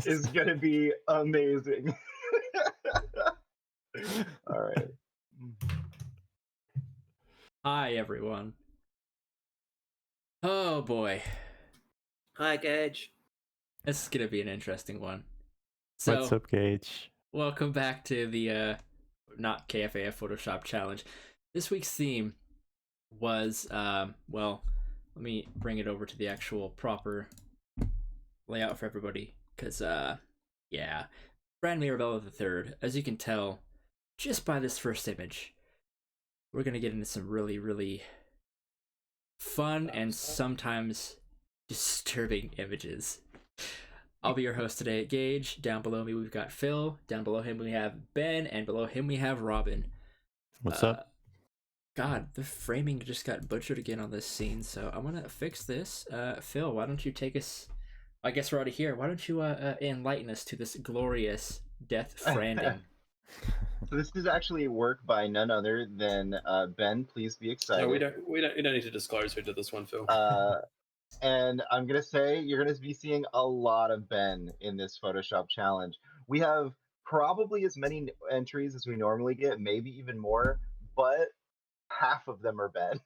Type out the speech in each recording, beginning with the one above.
is gonna be amazing. All right. Hi, everyone. Oh boy, Hi, Gage. this is gonna be an interesting one. What's So, up, Gage? welcome back to the not KFAF Photoshop challenge. This week's theme was well, let me bring it over to the actual proper layout for everybody, because yeah, Fran Mirabella III. As you can tell, just by this first image, we're gonna get into some really fun and sometimes disturbing images. I'll be your host today, Gage. Down below me, we've got Phil. Down below him, we have Ben. And below him, we have Robin. What's up? God, the framing just got butchered again on this scene, so I'm going to fix this. Phil, why don't you take us... I guess we're already here. Why don't you enlighten us to this glorious death franding? So this is actually work by none other than Ben. Please be excited. No, we don't need to disclose who did this one, Phil. And I'm gonna say you're gonna be seeing a lot of Ben in this Photoshop challenge. We have probably as many entries as we normally get, maybe even more, but half of them are Ben.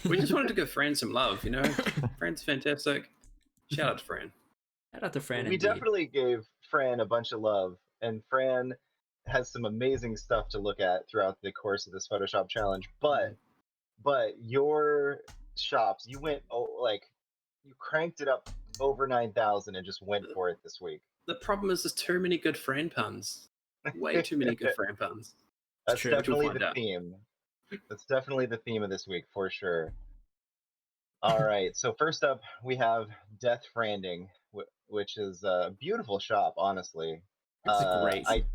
We just wanted to give Fran some love, you know? Fran's fantastic. Shout out to Fran. Shout out to Fran, We indeed. definitely gave Fran a bunch of love, and Fran has some amazing stuff to look at throughout the course of this Photoshop challenge. But your shops, you went you cranked it up over 9,000 and just went for it this week. The problem is there's too many good Fran puns. Way too many good Fran puns. That's true, definitely find the out. theme. That's definitely the theme of this week for sure. All right, so first up we have Death Franding, which is a beautiful shop, honestly. It's great. I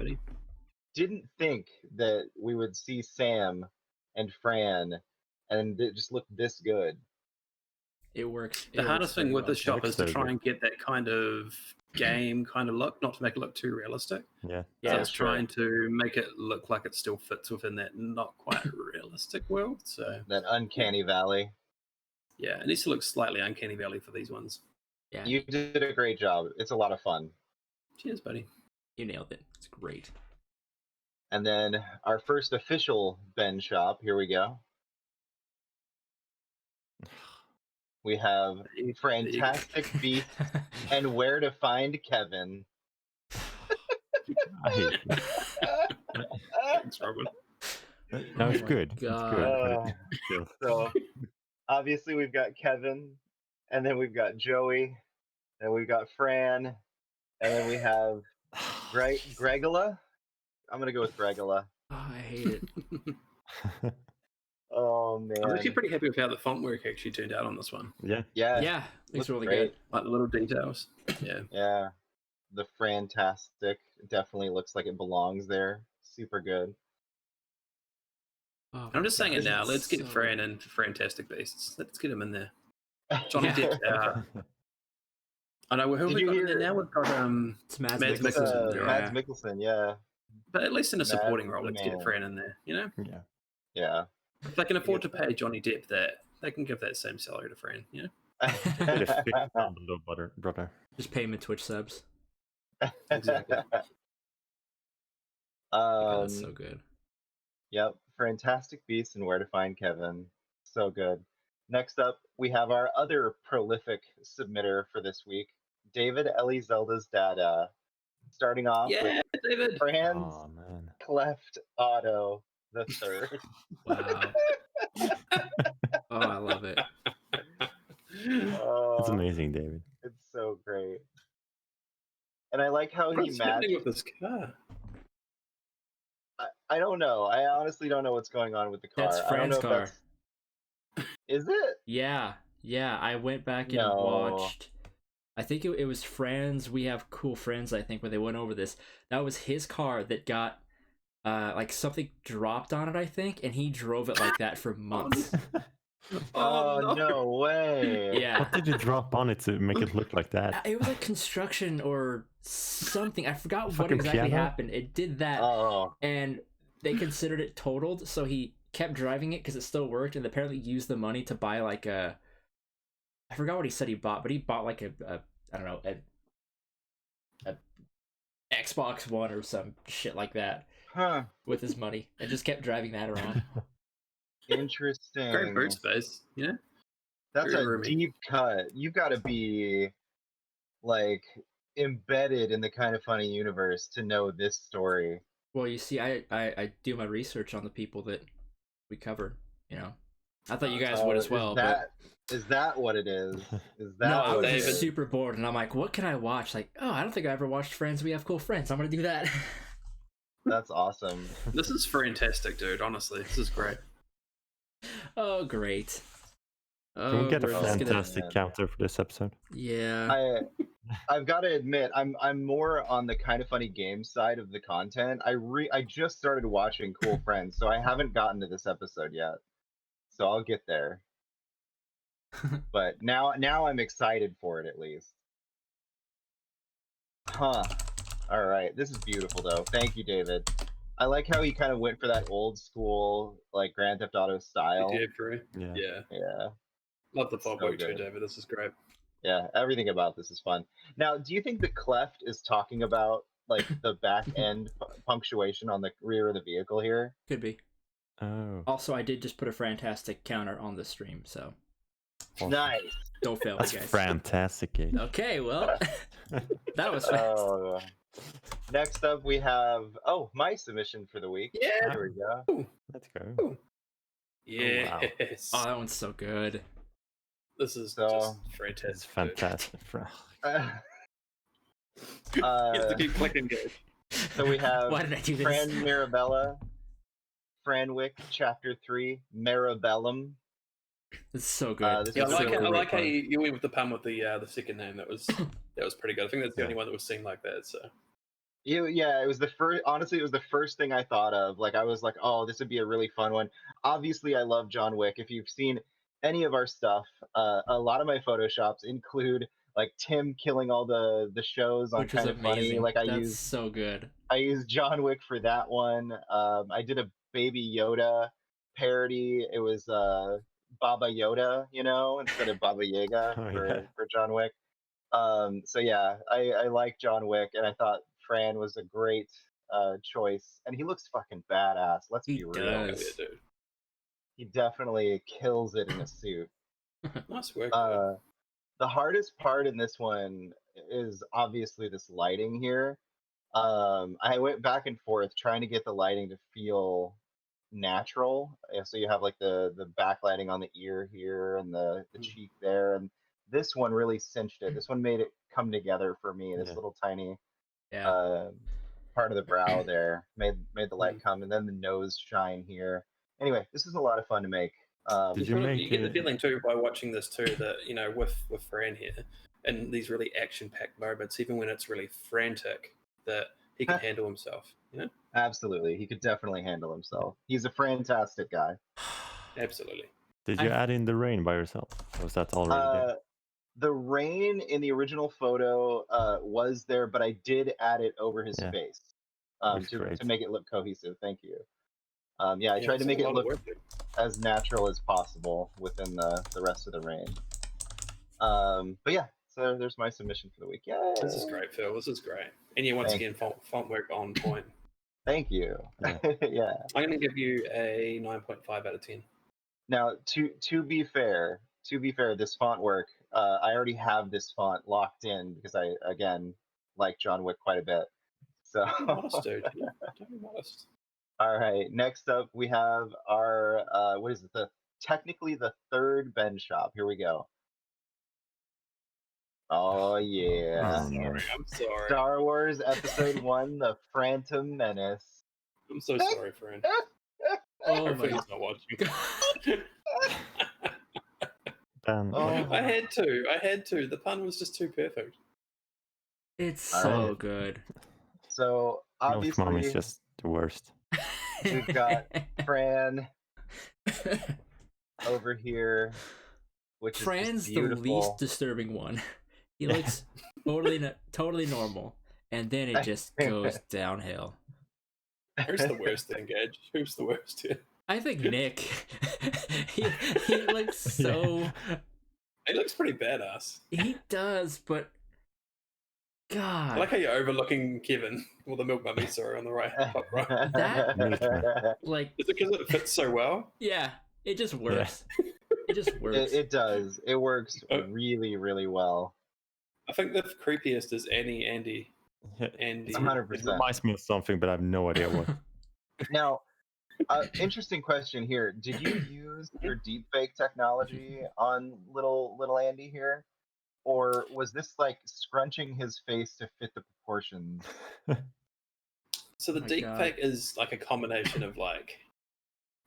didn't think that we would see Sam and Fran and it just looked this good. It works. The hardest thing with the shop Looks is to so try good. and get that kind of game kind of look, not to make it look too realistic. Yeah. Yeah, So it's trying to make it look like it still fits within that not quite realistic world. So That uncanny valley. yeah, it needs to look slightly uncanny valley for these ones. yeah, You did a great job. It's a lot of fun. Cheers, buddy. you nailed it. It's great. And then our first official Ben shop. Here we go. We have Frantastic Beasts and Where to Find Kevin. I hate it. Thanks, Robin. No, it's Oh my good. God. It's good. So obviously we've got Kevin, and then we've got Joey, and we've got Fran, and then we have Gregola. I'm gonna go with Gregola. Oh, I hate it. Oh man. I'm actually pretty happy with how the font work actually turned out on this one. Yeah. Yeah. Yeah, it's looks really great. good. Like the little details. Yeah. Yeah. The Frantastic definitely looks like it belongs there. Super good. Oh, I'm just saying it God, now. it's Let's get so- Fran and Fantastic Beasts. Let's get him in there. Johnny Yeah. Depp's out. I know. Who have Did we you got in there hear- now? We've got It's Mads Mads Mikkelsen. Mikkelsen, Yeah. Mads Mikkelsen, yeah. but at least in a supporting Mads role, let's man. get Fran in there. You know, Yeah. Yeah. if they can afford to pay Johnny Depp that, they can give that same salary to Fran. You know, Get a $50 below brother. Just pay him in Twitch subs. Exactly. God, that's so good. Yep, Fantastic Beasts and Where to Find Kevin. So good. Next up, we have our other prolific submitter for this week, David Zelda's Dada. Starting off Yeah, with David. Fran's Oh man. Cleft Auto the Third. Wow. Oh, I love it. Oh, It's amazing, David. It's so great. And I like how he What's happening matched. with this car? I don't know. I honestly don't know what's going on with the car. That's I don't Fran's know if car. Is it? Yeah. I went back and No. watched. I think it was Fran's We Have Cool Friends, I think, where they went over this. That was his car that got like something dropped on it, I think, and he drove it like that for months. Oh, no way. Yeah. What did you drop on it to make it look like that? It was like construction or something. I forgot what Fucking exactly piano? happened. It did that, Oh. and they considered it totaled, so he kept driving it because it still worked, and apparently used the money to buy like a... I forgot what he said he bought, but he bought like a I don't know, a Xbox One or some shit like that Huh. with his money, and just kept driving that around. Interesting. Great boot space. Yeah. That's Very a roomy. deep cut. You've got to be like embedded in the Kind of Funny universe to know this story. Well, you see, I do my research on the people that we covered. You know, I thought you guys would as well, Is that what it is? Is that no, I what was it just is? super bored, and I'm like, what can I watch? Like, oh, I don't think I ever watched Friends. We Have Cool Friends. I'm gonna do that. That's awesome. This is fantastic, dude. Honestly, this is great. Oh, great. Can we get a we're just gonna- fantastic counter for this episode? Yeah. I've got to admit, I'm more on the Kind of Funny game side of the content. I just started watching Cool Friends, so I haven't gotten to this episode yet. So I'll get there. But now I'm excited for it at least. Huh. All right. This is beautiful though. Thank you, David. I like how he kind of went for that old school like Grand Theft Auto style. GTA 3. Yeah. Yeah. Yeah. Love the font work too, good. David. This is great. Yeah, everything about this is fun. Now, do you think the cleft is talking about like the back end punctuation on the rear of the vehicle here? Could be. Oh. Also, I did just put a Frantastic counter on the stream, so Nice. don't fail me, That's guys. fantastic, Gage. Okay, well, that was fast. Oh. Next up, we have my submission for the week. Yeah. Here we go. Let's go. Yes. Oh, that one's so good. This is So- just fantastic. It's fantastic. You have to keep clicking, guys. So we have Why did I do this? Fran Mirabella, Franwick, Chapter 3, Mirabellum. It's so good. This Yeah, I is like, so how, I great like how fun. you went with the pun with the second name. That was pretty good. I think that's the Yeah. only one that was seen like that. So Yeah, it was the first. Honestly, it was the first thing I thought of. Like, I was like, "Oh, this would be a really fun one." Obviously, I love John Wick. If you've seen any of our stuff, a lot of my photoshops include like Tim killing all the shows on Which is Kind of Funny. amazing. Like, That's so good. I used John Wick for that one. I did a Baby Yoda parody. It was Baba Yoda, instead of Baba Yaga Oh, for yeah. for John Wick. So yeah, I like John Wick, and I thought Fran was a great choice, and he looks fucking badass. Let's He be real. does. yeah, dude. He definitely kills it in a suit. Nice work. The hardest part in this one is obviously this lighting here. I went back and forth trying to get the lighting to feel natural. So you have like the backlighting on the ear here and the cheek there, and this one really cinched it. This one made it come together for me. This Yeah. little tiny Yeah. part of the brow there made the light come, and then the nose shine here. Anyway, this is a lot of fun to make. Did you make You get the it? feeling too by watching this too that with Fran here and these really action-packed moments, even when it's really frantic, that he can handle himself. Absolutely, he could definitely handle himself. He's a fantastic guy. Absolutely. Did you add in the rain by yourself? Or was that already there? The rain in the original photo was there, but I did add it over his Yeah. face Looks to great. make it look cohesive. Thank you. I tried to it's make a it lot of look work, dude. as natural as possible within the rest of the rain. But yeah, so there's my submission for the week. Yay! This is great, Phil. This is great. And yeah, once Thank again, font work on point. Thank you. Yeah. Yeah. I'm going to give you a 9.5 out of 10. Now, to be fair, this font work, I already have this font locked in because I again like John Wick quite a bit. So Modest, dude. Yeah, don't be modest. all right, next up we have our what is it? Technically the third Ben shop. Here we go. Oh yeah. Oh, no. I'm sorry. Star Wars Episode 1, The Phantom Menace. I'm so sorry, Fran. Oh Hopefully my he's not watching. Ben. Oh. I had to. The pun was just too perfect. It's All so right. good. So Milk Mom is obviously just the worst. we've got Fran over here, which is Fran's just the beautiful. least disturbing one. He looks totally normal, and then it just goes downhill. Who's the worst then, Gage? Who's the worst here? I think Nick. he looks so. He looks pretty badass. He does, but I God, like how you're overlooking Kevin, or the milk mummy, sorry, on the right, top right. like, Is it because it fits so well? yeah, it just works. It just works. It does. It works Oh. really, really well. I think the creepiest is Andy. Yeah, Andy. it 100%. reminds me of something, but I have no idea what. Now, interesting question here. Did you use your deepfake technology on little Andy here? Or was this like scrunching his face to fit the proportions? So the Oh my deepfake is like a combination of like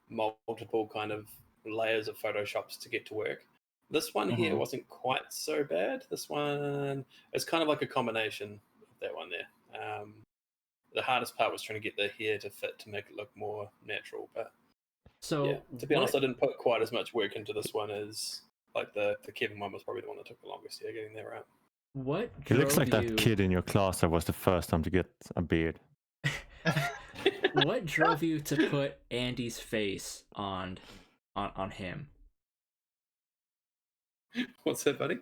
multiple kind of layers of photoshops to get to work. This one here Mhm. wasn't quite so bad. This one is kind of like a combination of that one there. The hardest part was trying to get the hair to fit to make it look more natural. But So yeah, to be honest, I didn't put quite as much work into this one as like the Kevin one was probably the one that took the longest. Yeah, getting that right. what It drove looks like you? that kid in your class that was the first time to get a beard. What drove you to put Andy's face on him? What's that, buddy?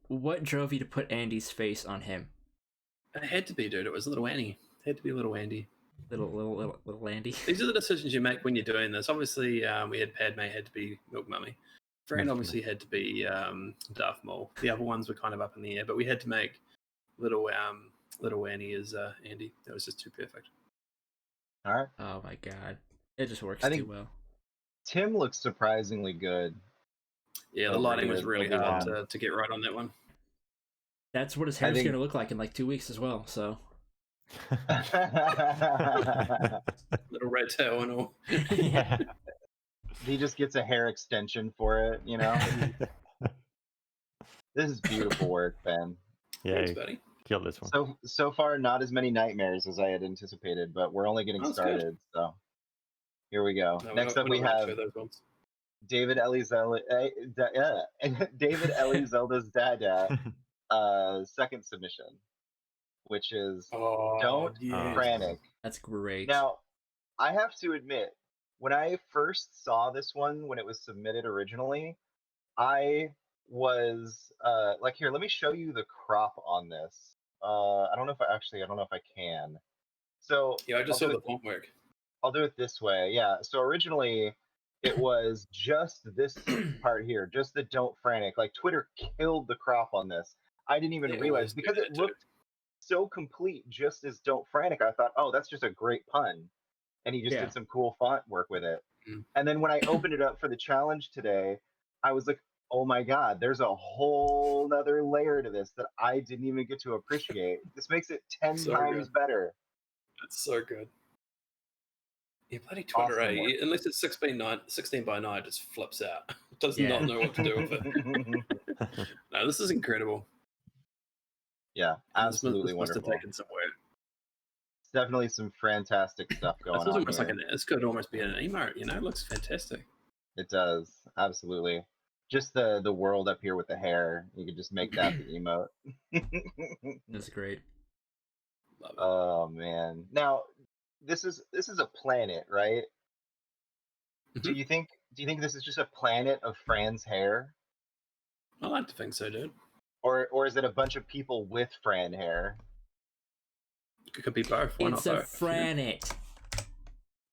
What drove you to put Andy's face on him? It had to be, dude. It was little Annie. It had to be little Andy. Little Andy. These are the decisions you make when you're doing this. Obviously, we had Padme had to be Milk Mummy. Fran obviously had to be Darth Maul. The other ones were kind of up in the air, but we had to make little Annie as Andy. That was just too perfect. All right. Oh my god, it just works I too think- well. Tim looks surprisingly good. Yeah, the Over lighting here, was really Obi-Wan. hard to get right on that one. That's what his I hair's think- gonna look like in like 2 weeks as well. So Little red tail and all. Yeah. He just gets a hair extension for it, you know? This is beautiful work, Ben. Yeah, Thanks, you buddy. killed this one. So far, not as many nightmares as I had anticipated, but we're only getting Oh, that's good. started. So here we go. No, Next we're up, not we gonna have show those ones. David David Elizelda's Dada, second submission, which is Oh, Don't yes. Frantic. that's great. Now, I have to admit, when I first saw this one when it was submitted originally, I was like, here, let me show you the crop on this. I don't know if I can. So Yeah, I just I'll saw do the font work. I'll do it this way. Yeah. So originally it was just this part here, just the Don't Frantic. Like Twitter killed the crop on this. I didn't even They realize always do because that it too. looked so complete just as Don't Frantic. I thought, oh, that's just a great pun. And he just Yeah. did some cool font work with it. Mm. And then when I opened it up for the challenge today, I was like, oh my God, there's a whole nother layer to this that I didn't even get to appreciate. This makes it 10 So times good. better. It's so good. Yeah, bloody Twitter, Awesome work. unless it's 16 by 9, just flips out. It does Yeah. not know what to do with it. No, this is incredible. Yeah, absolutely this must have wonderful. taken some work. It's definitely some fantastic stuff going This is on almost here. like this could almost be an emote, you know? It looks fantastic. It does, absolutely. Just the world up here with the hair. You could just make that the emote. That's great. Love it. Oh man. Now, this is a planet, right? Do Mhm. you think this is just a planet of Fran's hair? I like to think so, dude. Or is it a bunch of people with Fran hair? It could be both. Why It's not a both? Franet.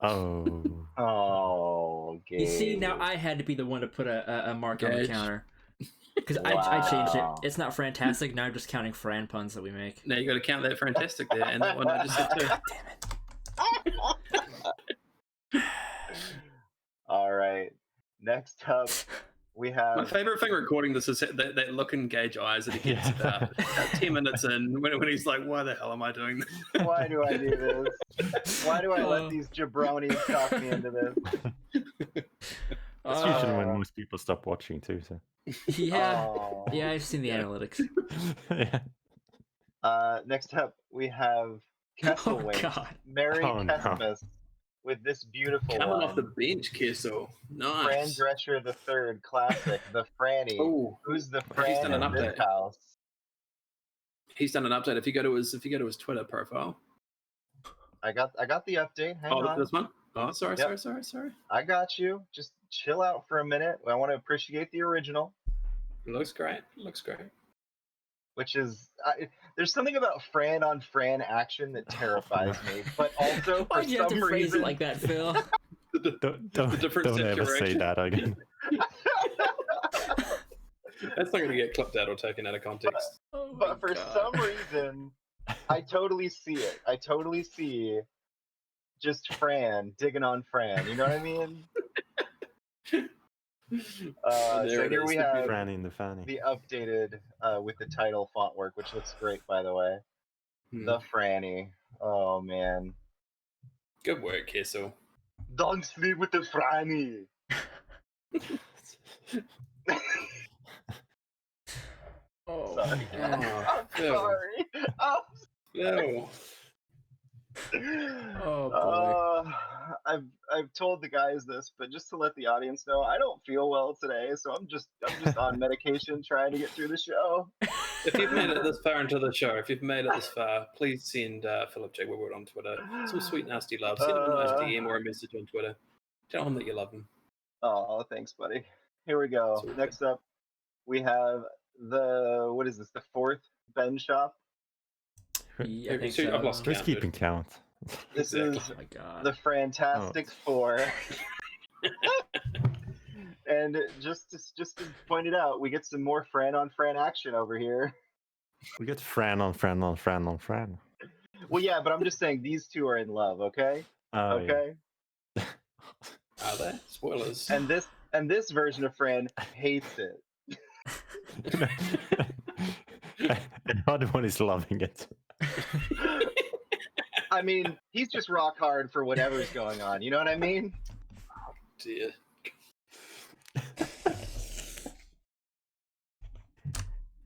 Oh. Oh, You see, now Gabe. I had to be the one to put a mark on the Gage. counter. Because I changed it. Wow. It's not Frantastic, now I'm just counting Fran puns that we make. Now you got to count that Frantastic there, and that one I just said too. Damn it. All right. Next up, we have My favorite thing recording this is that look in Gage eyes that he gets Yeah. about 10 minutes in when he's like, why the hell am I doing this? why do I do this? Why do I Oh. let these jabronis talk me into this? That's usually when most people stop watching too. So. Yeah. Oh. Yeah, I've seen the Yeah. analytics. Yeah. Next up, we have Kessel Oh, Wings. God. Merry Oh, no. Kessimus with this beautiful Coming one. off the bench, Kessel. Fran Nice. Drescher the Third Classic, the Franny. Oh, Who's the He's Fran done in an this update. house? he's done an update. If you go to his Twitter profile. I got the update. Hang Oh, on. this one? Oh, sorry. Yep. I got you. Just chill out for a minute. I want to appreciate the original. Looks great. which is there's something about Fran on Fran action that terrifies me, but also for Why'd you have some to phrase reason it like that, Phil? Don't ever say that again. That's not going to get clipped out or taken out of context. Oh my but for God. some reason I totally see it. I totally see just Fran digging on Fran. You know what I mean? And there So it here is, we the have beautiful- Franny and the Fanny. the updated with the title font work, which looks great, by the way. The Franny. Oh man. Good work, Kessel. Don't sleep with the Franny. Oh, Sorry. man. I'm Phil. sorry. No. Oh, boy. I've told the guys this, but just to let the audience know, I don't feel well today, so I'm just on medication trying to get through the show. If you've made it this far into the show, please send Philip J. Woodward on Twitter some sweet, nasty love. Send him a nice DM or a message on Twitter. Tell him that you love him. Oh, thanks, buddy. Here we go. Sweet. Next up, we have what is this? The fourth Ben shop. Yeah, I think So I've so. lost Who's count, keeping dude. count? This Exactly. is Oh my God. the Frantastic Four. And just as pointed out, we get some more Fran on Fran action over here. We get Fran on Fran on Fran on Fran. Well, yeah, but I'm just saying these two are in love, okay? Oh, Okay. yeah. Are there? Spoilers. And this version of Fran hates it. And the other one is loving it. I mean, he's just rock hard for whatever's going on. You know what I mean? Dear.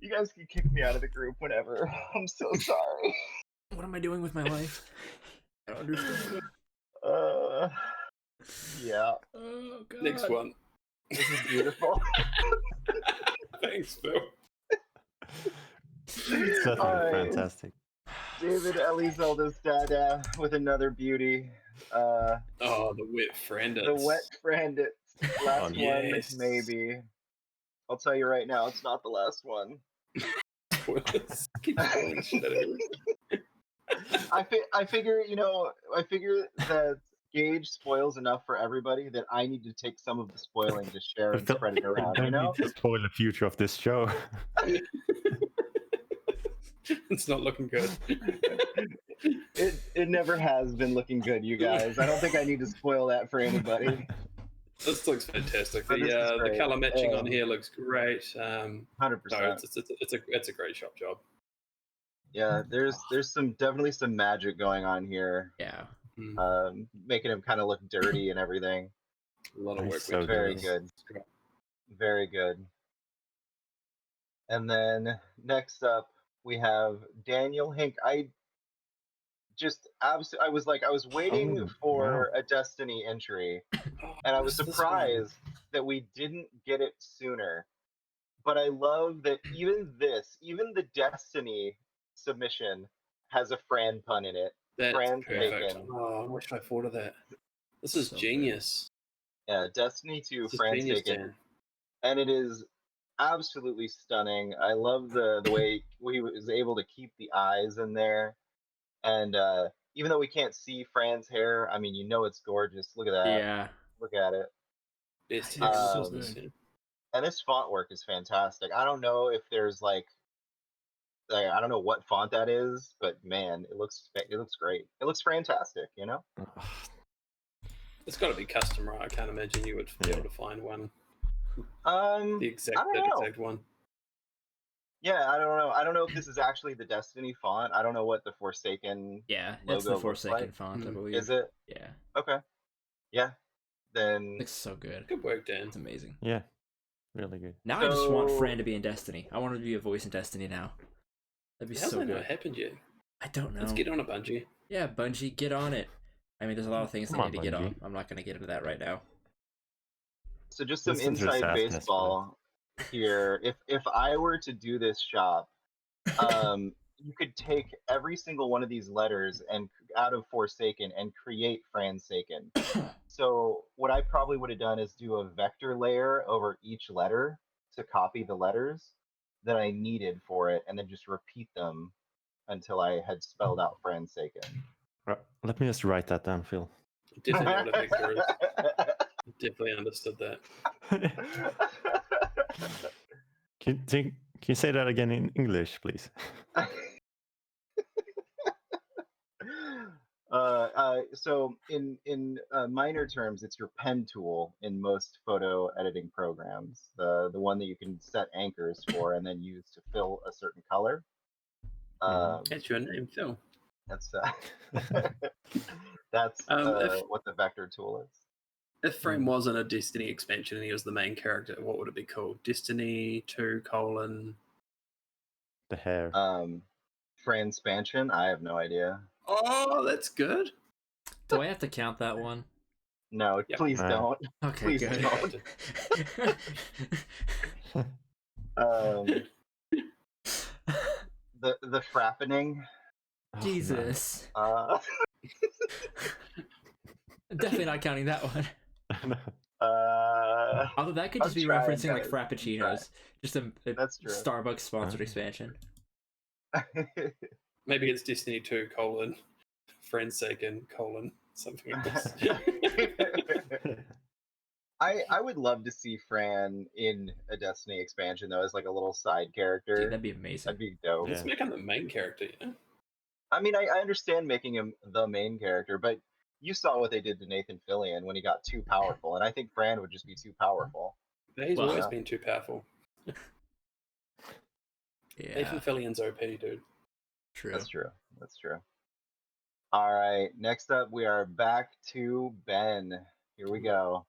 You guys can kick me out of the group whenever. I'm so sorry. What am I doing with my life? I don't understand. Yeah. Oh, God. Next one. This is beautiful. Thanks, Phil. It's definitely Alright. fantastic. David Elizelda's dada with another beauty. Oh, the wet Frandits. The wet friend. Last yes. one, maybe. I'll tell you right now, it's not the last one. Spoilers. Keep spoiling shit out of everything. I figure that Gage spoils enough for everybody that I need to take some of the spoiling to share and spread it around. You Don't know? need to spoil the future of this show. It's not looking good. It never has been looking good, you guys. I don't think I need to spoil that for anybody. This looks fantastic. But this is The great. color matching on here looks great. 100%. No, it's a great shop job. Yeah, there's definitely some magic going on here. Yeah. Making him kind of look dirty and everything. A lot of work. So went Very into this. good. Very good. And then next up we have Daniel Hink. I was waiting Oh, for a Destiny entry, Oh, and I was this one. surprised that we didn't get it sooner. But I love that even the Destiny submission has a Fran pun in it. That's Fran's perfect. taken. Oh, I wish I thought of that. This is So genius. Yeah, Destiny 2, This is Fran's genius, taken. Dan. And it is absolutely stunning. I love the way he was able to keep the eyes in there. And even though we can't see Fran's hair, I mean, it's gorgeous. Look at that. Yeah. Look at it. Destiny It's was so this, good. yeah. And this font work is fantastic. I don't know if there's I don't know what font that is, but man, it looks great. It looks fantastic, you know? It's got to be custom, right? I can't imagine you would be Yeah. able to find one. The I don't know. exact one. Yeah, I don't know. I don't know if this is actually the Destiny font. I don't know what the Forsaken Yeah. logo It's the looks Forsaken like. font, I Mm. believe. Is it? Yeah. Okay. Yeah. Then Looks so good. Good work, Dan. It's amazing. Yeah, really good. Now I just want So- Fran to be in Destiny. I want her to be a voice in Destiny now. That'd be How's so that not good. happened yet? I don't know. Let's get on a Bungie. Yeah, Bungie, get on it. I mean, there's a lot of things Come they on, need to get Bungie. on. I'm not going to get into that right now. So just some Listen to his inside sadness, baseball here. If I were to do this shop, you could take every single one of these letters and out of Forsaken and create Fransaken. So what I probably would have done is do a vector layer over each letter to copy the letters. that I needed for it, and then just repeat them until I had spelled out Fransaken. Let me just write that down, Phil. Definitely know what a vector is. Definitely understood that. Can you say that again in English, please? So in minor terms, it's your pen tool in most photo editing programs. The one that you can set anchors for and then use to fill a certain color. That's your name, Phil. That's If what the vector tool is. if Fran wasn't a Destiny expansion and he was the main character, what would it be called? Destiny 2: The hair. Franspansion? I have no idea. Oh, that's good. Do I have to count that one? No, Yep. please don't. Okay, Please good. don't. The frappening. Jesus. Uh, Definitely not counting that one. Although that could just I'm be trying, referencing like guys. Frappuccinos. Just a That's true. Starbucks sponsored expansion. Maybe it's Destiny 2: Fransaken : something else. I would love to see Fran in a Destiny expansion though, as like a little side character. Dude, that'd be amazing. That'd be dope. Let's make him the main character, you know? I mean, I understand making him the main character, but you saw what they did to Nathan Fillion when he got too powerful, and I think Fran would just be too powerful. He's Well, always been too powerful. Yeah, Nathan Fillion's OP, dude. true. That's true. That's true. All right, next up we are back to Ben. Here we go.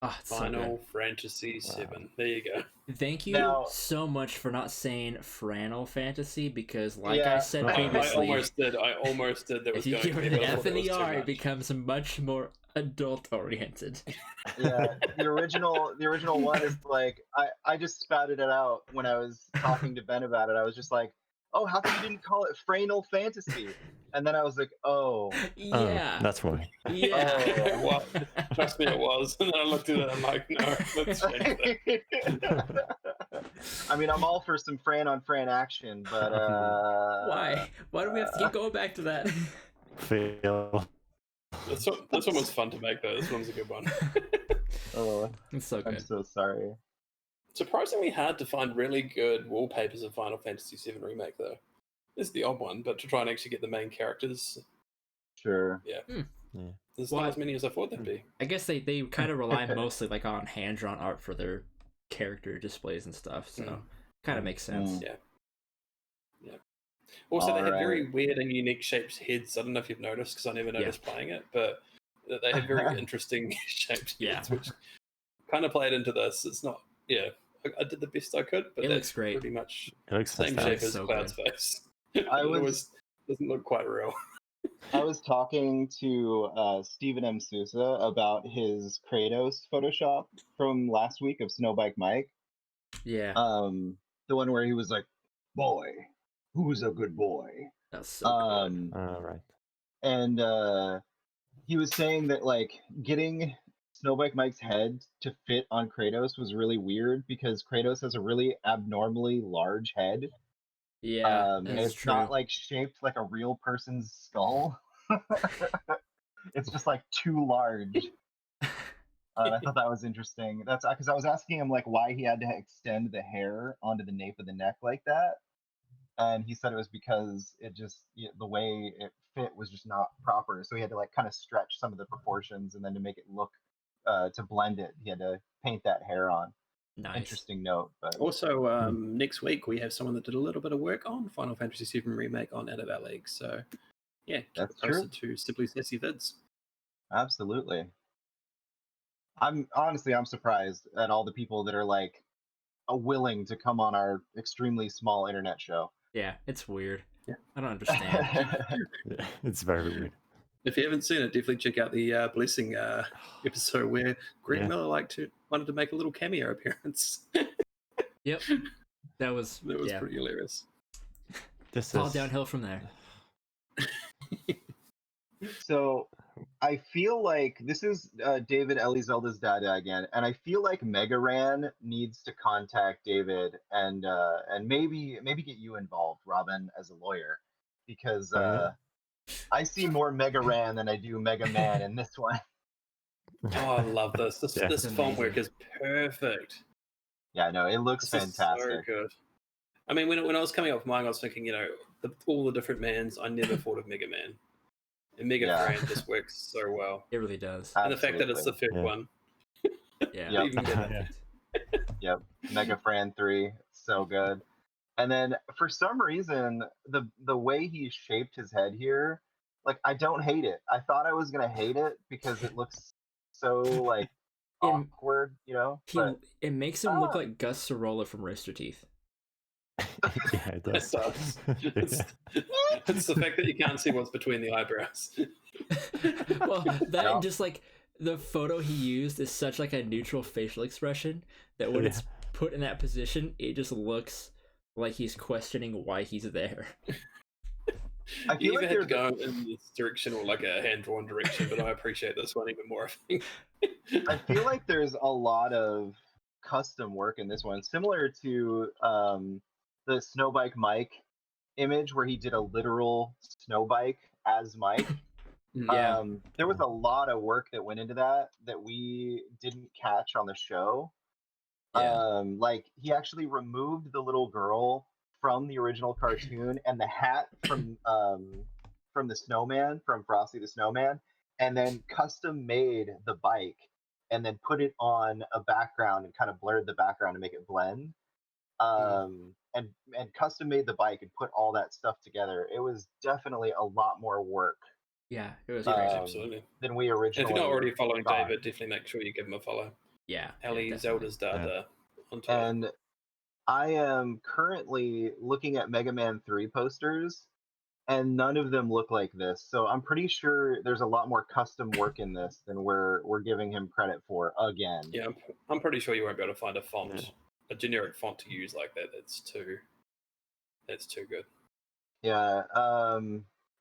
Oh, it's so Final good. Fantasy 7. There you go. Thank you Now- so much for not saying Franal Fantasy, because like Yeah. I said I previously, almost did. That was if you going give to it be, an but I F thought in it the was too R, it much. becomes much more adult oriented. Yeah, the original one is like I just spouted it out when I was talking to Ben about it. I was just like, oh, how come you didn't call it Franal Fantasy? And then I was like, oh, Yeah. That's why. Yeah. Oh, Well, trust me, it was. And then I looked at it and I'm like, no, let's change that. I mean, I'm all for some Fran on Fran action, but Why? Why do we have to keep going back to that? Phil. This one was fun to make, though. This one's a good one. Oh, It's so I'm good. so sorry. Surprisingly hard to find really good wallpapers of Final Fantasy VII Remake, though. This is the odd one, but to try and actually get the main characters, Sure. there's Well, not as many as I thought there'd be. I guess they kind of rely mostly like on hand-drawn art for their character displays and stuff, so kind of makes sense. Yeah. Also, they have Alright. very weird and unique shaped heads. I don't know if you've noticed, because I never noticed playing it, but they have very interesting shaped Yeah. heads, which kind of played into this. It's not, I did the best I could, but It looks that's great. pretty much It looks same fantastic. shape as So Cloud's good. face. I It was doesn't look quite real. I was talking to Stephen M. Sousa about his Kratos Photoshop from last week of Snowbike Mike. Yeah, The one where he was like, "Boy, who's a good boy?" that's so good. Right. And he was saying that like getting Snowbike Mike's head to fit on Kratos was really weird because Kratos has a really abnormally large head. Yeah, And that's it's true. not like shaped like a real person's skull. It's just like too large. And I thought that was interesting. That's because I was asking him like why he had to extend the hair onto the nape of the neck like that, and he said it was because it just the way it fit was just not proper. So he had to like kind of stretch some of the proportions, and then to make it look to blend it, he had to paint that hair on. Nice. Interesting note, but Also, next week we have someone that did a little bit of work on Final Fantasy VII Remake on Out of Our League. So, yeah, keep That's it posted to Simply Sassy Vids. absolutely. I'm surprised at all the people that are like willing to come on our extremely small internet show. Yeah, it's weird. Yeah. I don't understand. Yeah, it's very weird. If you haven't seen it, definitely check out the Blessing episode where Greg Yeah. Miller wanted to make a little cameo appearance. Yep, that was Pretty hilarious. This all is downhill from there. So I feel like this is David Elizelda's dada again, and I feel like Mega Ran needs to contact David and maybe get you involved, Robin, as a lawyer, because I see more Mega Ran than I do Mega Man in this one. Oh, I love this. This Yeah. this It's font work amazing. is perfect. Yeah, no, it looks This is fantastic. so good. I mean, when I was coming up with mine, I was thinking, all the different Mans. I never thought of Mega Man, and Mega Yeah. Fran just works so well. It really does. And the fact that it's the third Yeah. one, Yeah. Yep. even better. Perfect. Yep, Mega Fran 3, so good. And then for some reason, the way he shaped his head here, like I don't hate it. I thought I was gonna hate it because it looks so like It, awkward, you know. But it makes him look like Gus Sorolla from Rooster Teeth. Yeah, it does. It does. It's the fact that you can't see what's between the eyebrows. Well, that Yeah. and just like the photo he used is such like a neutral facial expression that when Yeah. it's put in that position, it just looks like he's questioning why he's there. I feel You like either had to there's go in this direction or like a hand-drawn direction, but I appreciate this one even more. I think. I feel like there's a lot of custom work in this one, similar to the Snowbike Mike image where he did a literal snow bike as Mike. Yeah. There was a lot of work that went into that we didn't catch on the show. Yeah. Like he actually removed the little girl from the original cartoon and the hat from the snowman, from Frosty the Snowman, and then custom made the bike and then put it on a background and kind of blurred the background to make it blend. And custom made the bike and put all that stuff together. It was definitely a lot more work Yeah. It was Yeah, great. absolutely. than we And if originally you're not already following thought. David, definitely make sure you give him a follow. Yeah. Ali definitely. Zelda's dada on Twitter. And I am currently looking at Mega Man 3 posters, and none of them look like this. So I'm pretty sure there's a lot more custom work in this than we're giving him credit for again. Yeah, I'm pretty sure you won't be able to find a font, Yeah. a generic font to use like that. That's too good. Yeah.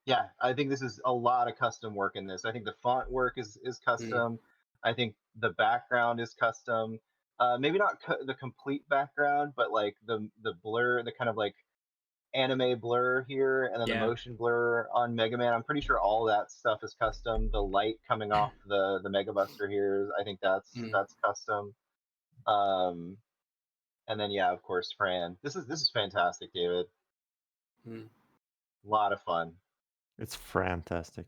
Yeah, I think this is a lot of custom work in this. I think the font work is custom. I think the background is custom. Maybe not the complete background, but like the blur, the kind of like anime blur here, and then Yeah. the motion blur on Mega Man. I'm pretty sure all that stuff is custom. The light coming off the Mega Buster here, I think that's custom. And then yeah, of course, Fran. This is fantastic, David. A lot of fun. It's fantastic.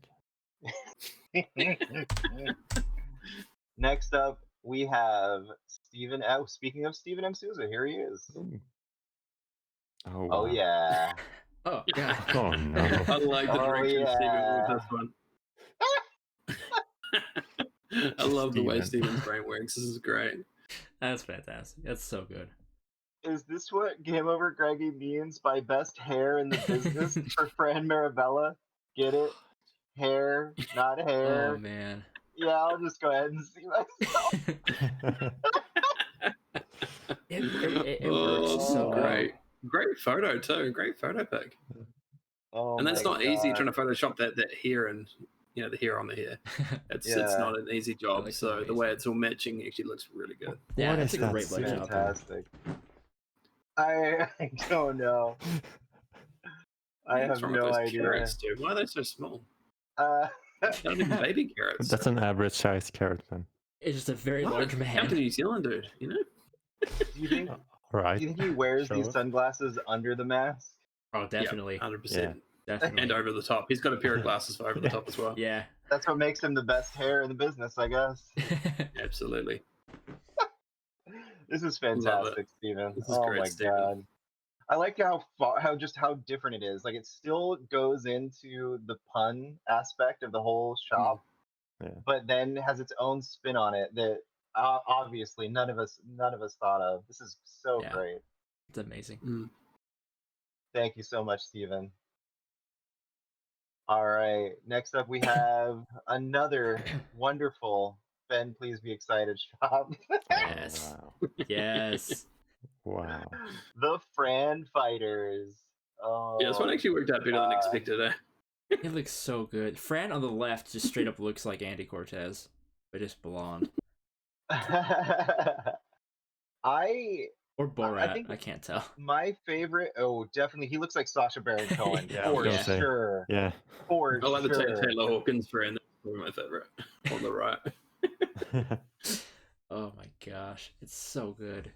Next up, we have Stephen. Oh, speaking of Stephen M. Souza, here he is. Oh, Oh wow. yeah. Oh god. Oh no. I like the Oh, direction Steven yeah. went with this one. I love the way Steven. Steven's brain works. This is great. That's fantastic. That's so good. Is this what Game Over Greggy means by best hair in the business for Fran Mirabella? Get it? Hair, not hair. Oh man. Yeah, I'll just go ahead and see myself. It works so well. Great photo too. Great photo pic. Oh, And that's my not easy God. trying to Photoshop that hair and the hair on the hair. It's Yeah. not an easy job. looks So the way amazing. it's all matching actually looks really good. Yeah, What that's is a that great blade job. Fantastic. I don't know. I What's have wrong with no those idea. carrots, dude? Why are they so small? Uh, They're not even baby carrots. That's an average size carrot, man. It's just a very What? large Come to man. New Zealand, dude. do you think Right. do you think he wears Show these us. sunglasses under the mask? Oh, definitely. 100%. Definitely. And over the top. He's got a pair of glasses for over the top as well. Yeah. That's what makes him the best hair in the business, I guess. Absolutely. This is Love it. fantastic, Steven. This is Oh great, my Steven. God. I like how different it is. Like it still goes into the pun aspect of the whole shop, Yeah. but then has its own spin on it that obviously none of us thought of. This is so Yeah. great. It's amazing. Thank you so much, Steven. All right. Next up, we have another wonderful Ben. Please be excited shop. Yes. Oh, Yes. wow. The Fran Fighters. Oh, Yeah, this one actually worked out better than God. expected. He looks so good. Fran on the left just straight up looks like Andy Cortez, but just blonde. I Or Borat, think I can't tell. my favorite. Oh, definitely, he looks like Sacha Baron Cohen Yeah, I was for gonna say. sure. Yeah. For I like the sure. Taylor Hawkins friend. That's probably my favorite on the right. Oh my gosh, it's so good.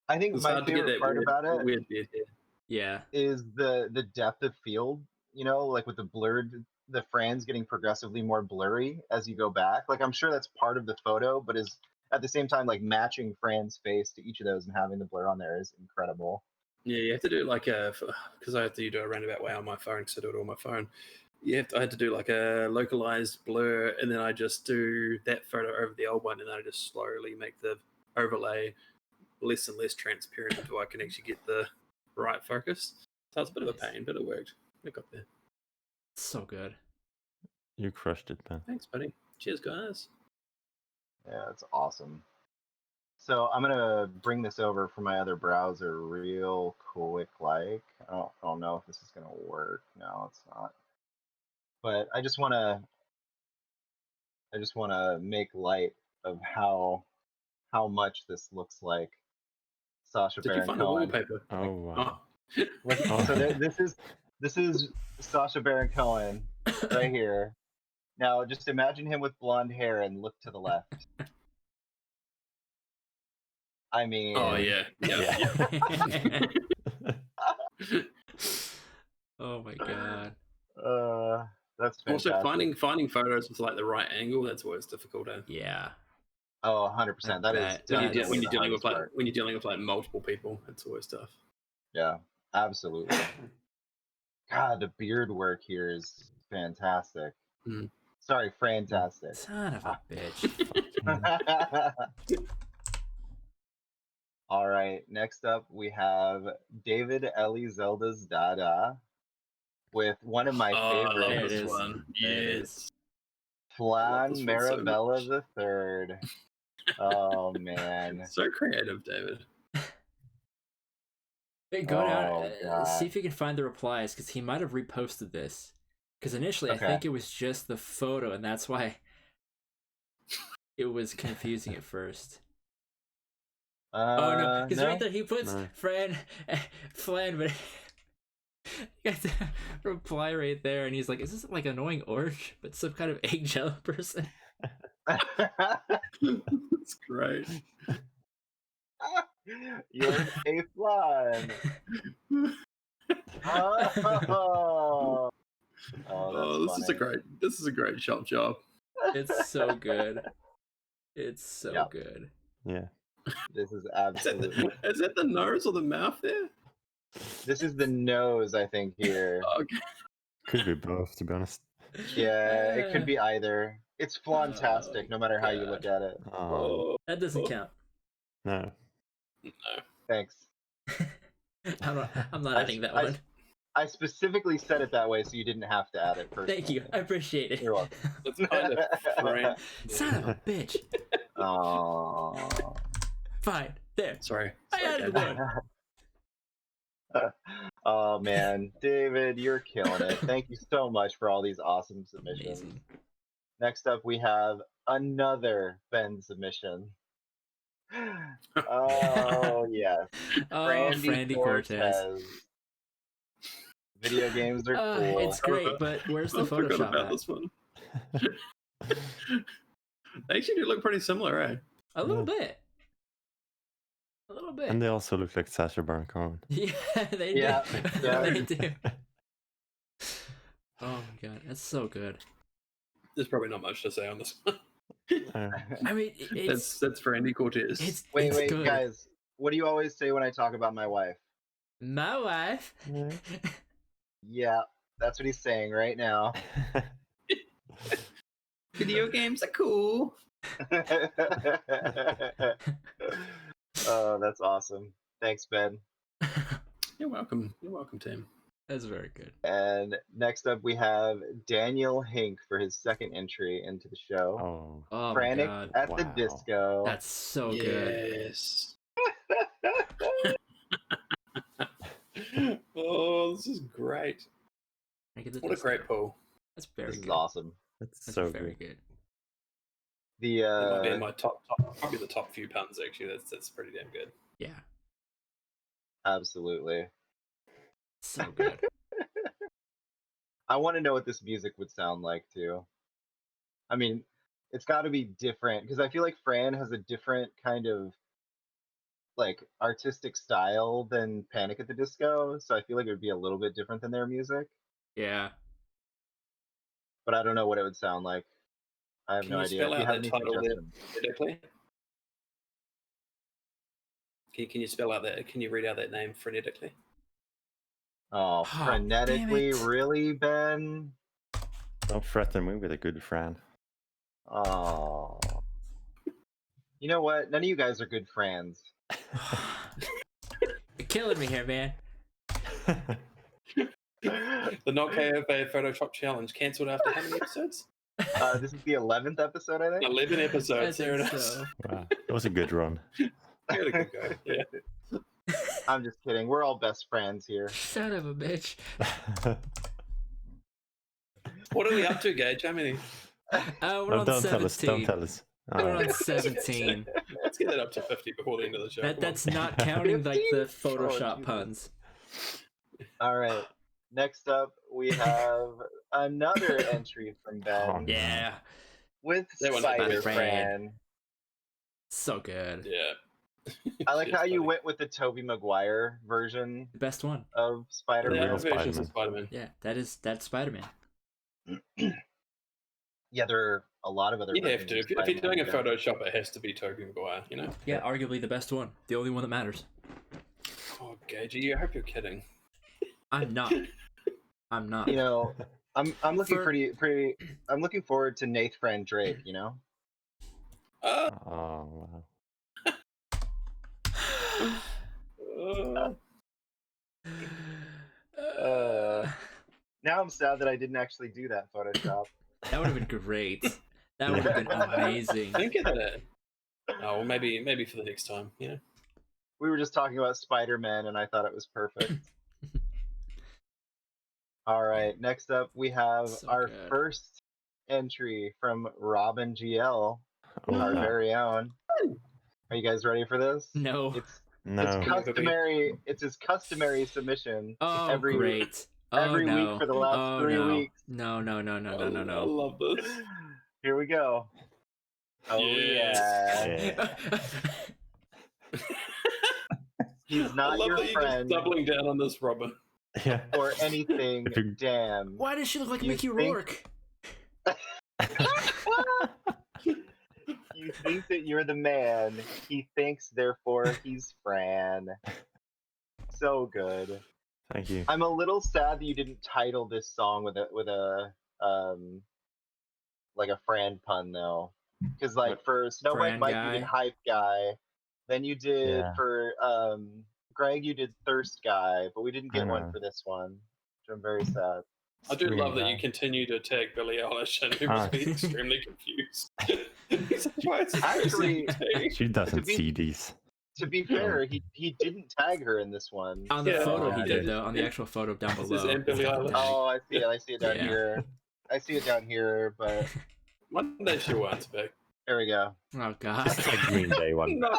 I think It's my hard to get favorite that part about it weird beard hair. Yeah. is the depth of field. You know, like with the Fran's getting progressively more blurry as you go back. Like I'm sure that's part of the photo, but is at the same time like matching Fran's face to each of those and having the blur on there is incredible. Yeah, you have to do like because I have to do a roundabout way on my phone because I do it on my phone. I had to do like a localized blur, and then I just do that photo over the old one, and then I just slowly make the overlay less and less transparent until I can actually get the right focus. So it's a bit of a pain, but it worked. It got there. It's so good. You crushed it, man. Thanks, buddy. Cheers, guys. Yeah, it's awesome. So I'm gonna bring this over from my other browser real quick. Like I don't know if this is gonna work. No, it's not. But I just wanna make light of how much this looks like Sacha Did you Baron find the Cohen. wallpaper? Oh wow. Look, Oh. so this is Sacha Baron Cohen right here. Now just imagine him with blonde hair and look to the left. I mean, Oh yeah. Oh my god. That's fantastic. Also, finding photos with like the right angle, that's always difficult. Yeah. Oh, 100%. That is bet. When definitely you're the dealing with hardest part. when you're dealing with like multiple people, it's always tough. Yeah, absolutely. God, the beard work here is fantastic. Mm. Sorry, Frantastic. Son of a bitch. All right, next up we have David Ellie Zelda's Dada with one of my Oh, I love There it favorites, this is. one. There it Yes. is. Flan this one so Mirabella much. the Third. Oh man. So creative, David. Hey, go down, Oh god. see if you can find the replies, because he might have reposted this. Because initially I Okay. think it was just the photo, and that's why it was confusing at first. Oh no, because right there he puts No. Fran, but he got the reply right there, and he's like, "Is this like annoying orange, but some kind of egg jello person?" That's great. You're a flan. Oh, that's funny. This is a great shop job. It's so good. It's so Yep. good. Yeah. This is absolutely. Is that the nose or the mouth there? This is the nose, I think, here. Okay. Could be both, to be honest. Yeah, it could be either. It's Frantastic, no matter how you look at it. Oh, That doesn't count. no. No. Thanks. I'm not adding that one. I specifically said it that way so you didn't have to add it personally. Thank you. I appreciate it. You're welcome. Let's find a friend. Son of a bitch. Aww. Fine. There. Sorry. I added David. one. Oh man, David, you're killing it. Thank you so much for all these awesome submissions. Amazing. Next up, we have another Ben submission. Oh yes, Oh, Frandy Frandy Cortez. Video games are cool. It's great, but where's the I forgot Photoshop about at? this one. They actually do look pretty similar, eh? A little bit. A little bit. And they also look like Sacha Baron Cohen. Yeah, they Yeah, do. yeah. They do. Oh my god, that's so good. There's probably not much to say on this one. I mean, it's That's for Andy Cortez. it's Wait, good. guys. What do you always say when I talk about my wife? My wife. Yeah, that's what he's saying right now. Video games are cool. Oh, that's awesome. Thanks, Ben. You're welcome. You're welcome, Tim. That's very good. And next up, we have Daniel Hink for his second entry into the show. Oh. Oh Frantic my god, at the Wow. Disco. that's so good. Yes. Oh, this is great. I get the What a disco. great pull. That's very This is good. awesome. That's That's so very good. good. The That might be in my top, probably the top few puns actually. That's pretty damn good. Yeah, absolutely. so good. I want to know what this music would sound like too. I mean, it's got to be different because I feel like Fran has a different kind of like artistic style than Panic at the Disco, so I feel like it would be a little bit different than their music. Yeah. But I don't know what it would sound like. I have Can no you idea. spell If you out have that any title there suggestions. phonetically? Can you spell out that? Can you read out that name phonetically? Oh, Oh, damn frenetically, it. really, Ben? Don't threaten me with a good Fran. Oh. You know what? None of you guys are good friends. You're killing me here, man. The Not KFA Photoshop Challenge cancelled after how many episodes? This is the 11th episode, I think. 11 I episodes. There it think is. so. Wow, that was a good run. You had a good go. Yeah. I'm just kidding. We're all best friends here. Son of a bitch. What are we up to, Gage? How many? We're No, on don't 17. tell us. Don't tell us. We're on Oh, 17. Let's get that up to 50 before the end of the show. That's not counting like the 50? Oh, Photoshop Jesus. puns. All right. Next up, we have another entry from Ben Oh, no. Yeah. with That one Spider Fran. Fran. So good. Yeah. I like Shit's how you funny. went with the Tobey Maguire version The best one. of The Spider-Man. real Yeah, versions Spider-Man. of Spider-Man. Yeah, that's Spider-Man. Yeah, there are a lot of other You have versions to. of If you're doing a Spider-Man. Photoshop, it has to be Tobey Maguire, you know? Yeah, arguably the best one. The only one that matters. Oh, Gagey, I hope you're kidding. I'm not. I'm not. You know, I'm looking For- pretty. I'm looking forward to Nathan Drake. You know. Uh, Oh, wow. Now I'm sad that I didn't actually do that Photoshop. That would have been great. That would have been amazing. I didn't get that. Oh, well, maybe for the next time, you know? We were just talking about Spider-Man, and I thought it was perfect. All right, next up we have So our good. first entry from Robin GL, Oh, our wow. very own. Are you guys ready for this? No. It's No. customary. It's his customary submission Oh, every great. every no. week for the last 3 no. weeks. No. I love this. Here we go. Oh Yes. yeah. Yeah. He's I not love your that you're just friend doubling down on this, Robin. Yeah. or anything. If you- Damn. Why does she look like You Mickey think- Rourke? You think that you're the man. He thinks, therefore he's Fran. So good. Thank you. I'm a little sad that you didn't title this song with a like a Fran pun though, because like for Snow White Fran Mike guy? you did hype guy, then you did Yeah. for Greg you did thirst guy, but we didn't I get one know. for this one, which I'm very sad. I do Scream love that guy. you continue to tag Billie Eilish and he Ah. must be extremely confused. He's like, "Why is this Actually- person tagging?" She doesn't be- see these. To be fair, he didn't tag her in this one. On the Yeah, photo yeah, he it did is- though. On the actual photo down This is below. Aunt Billie it's got the Eilish. tag. Oh, I see it. I see it down Yeah. here. I see it down here, but One day she'll answer back. there we go. Oh god. It's like Green Day one. No,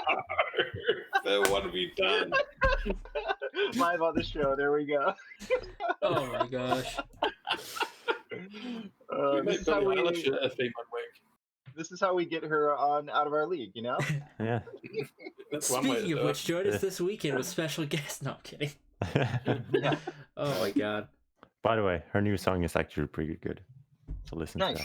Phil, what have you done? Live on the show. There we go. Oh my gosh. We This made is how Billie we. Eilish a theme one week. This is how we get her on out of our league. You know. Yeah. That's one way to Speaking of do which, it. join us this weekend with special guests. No, I'm kidding. Yeah. Oh my god. By the way, her new song is actually pretty good. So listen Nice. to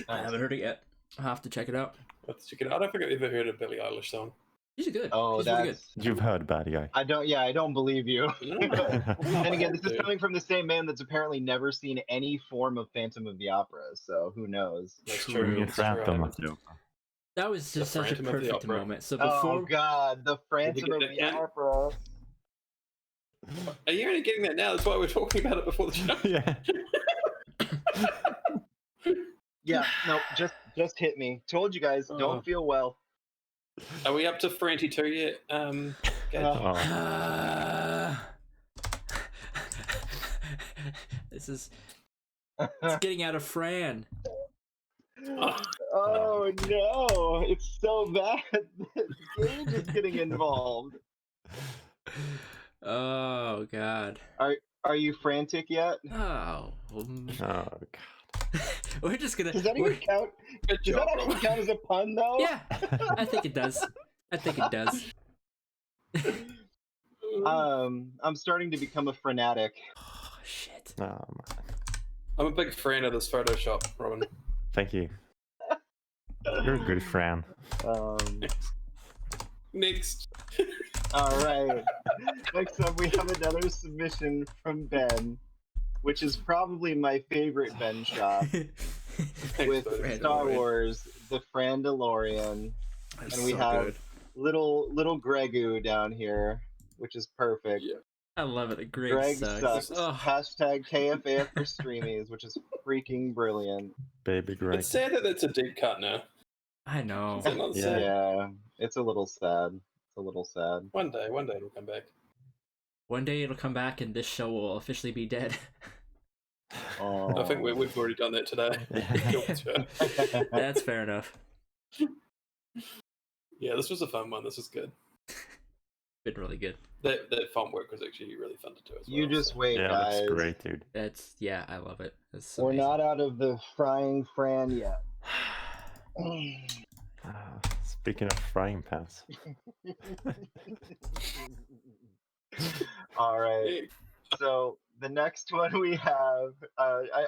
that. I haven't heard it yet. I'll have to check it out. Let's check it out. I don't think I've ever heard a Billie Eilish song. She's good. Oh, She's really good. that's. You've heard Bad Guy. I don't. Yeah, I don't believe you. And And again, this is coming from the same man that's apparently never seen any form of Phantom of the Opera. So who knows? That's True. true. You're That's true, I Phantom haven't. of the Opera. That was just The such a Phantom of the perfect Opera. moment. So Oh before God, the Phantom get of that the yet? Opera. Are you only getting that now? That's why we're talking about it before the show. Yeah. Yeah, no, just hit me. Told you guys, Oh. don't feel well. Are we up to Franty 2 yet? Gage? Oh. this is It's getting out of Fran. Oh no! It's so bad that Gage is getting involved. Oh God. Are you frantic yet? Oh. Oh god. We're just gonna. Does that even count? Good Does job, that actually Rob. count as a pun though? Yeah, I think it does. I think it does. I'm starting to become a fanatic. Oh shit. Oh, man. I'm a big fan of this Photoshop, Robin. Thank you. You're a good Fran. Next. All right. Next up, we have another submission from Ben, which is probably my favorite Ben shot, with Star Wars: The Frandalorian, That's and we so have good. little Gregu down here, which is perfect. Yeah. I love it. Greg, Greg sucks. sucks. Oh, Hashtag KFAF for streamies, which is freaking brilliant. Baby Greg. It's sad that it's a deep cut now. I know. Is that not Yeah. sad? Yeah, it's a little sad. It's a little sad. One day it'll come back. One day it'll come back and this show will officially be dead. Oh. I think we've already done that today. That's fair enough. Yeah, this was a fun one. This is good. Been really good. That font work was actually really fun to do as well. You just wait, Yeah, guys. that's great, dude. Yeah, I love it. It's We're amazing. not out of the frying Fran yet. Speaking of frying pans. All right. So the next one we have,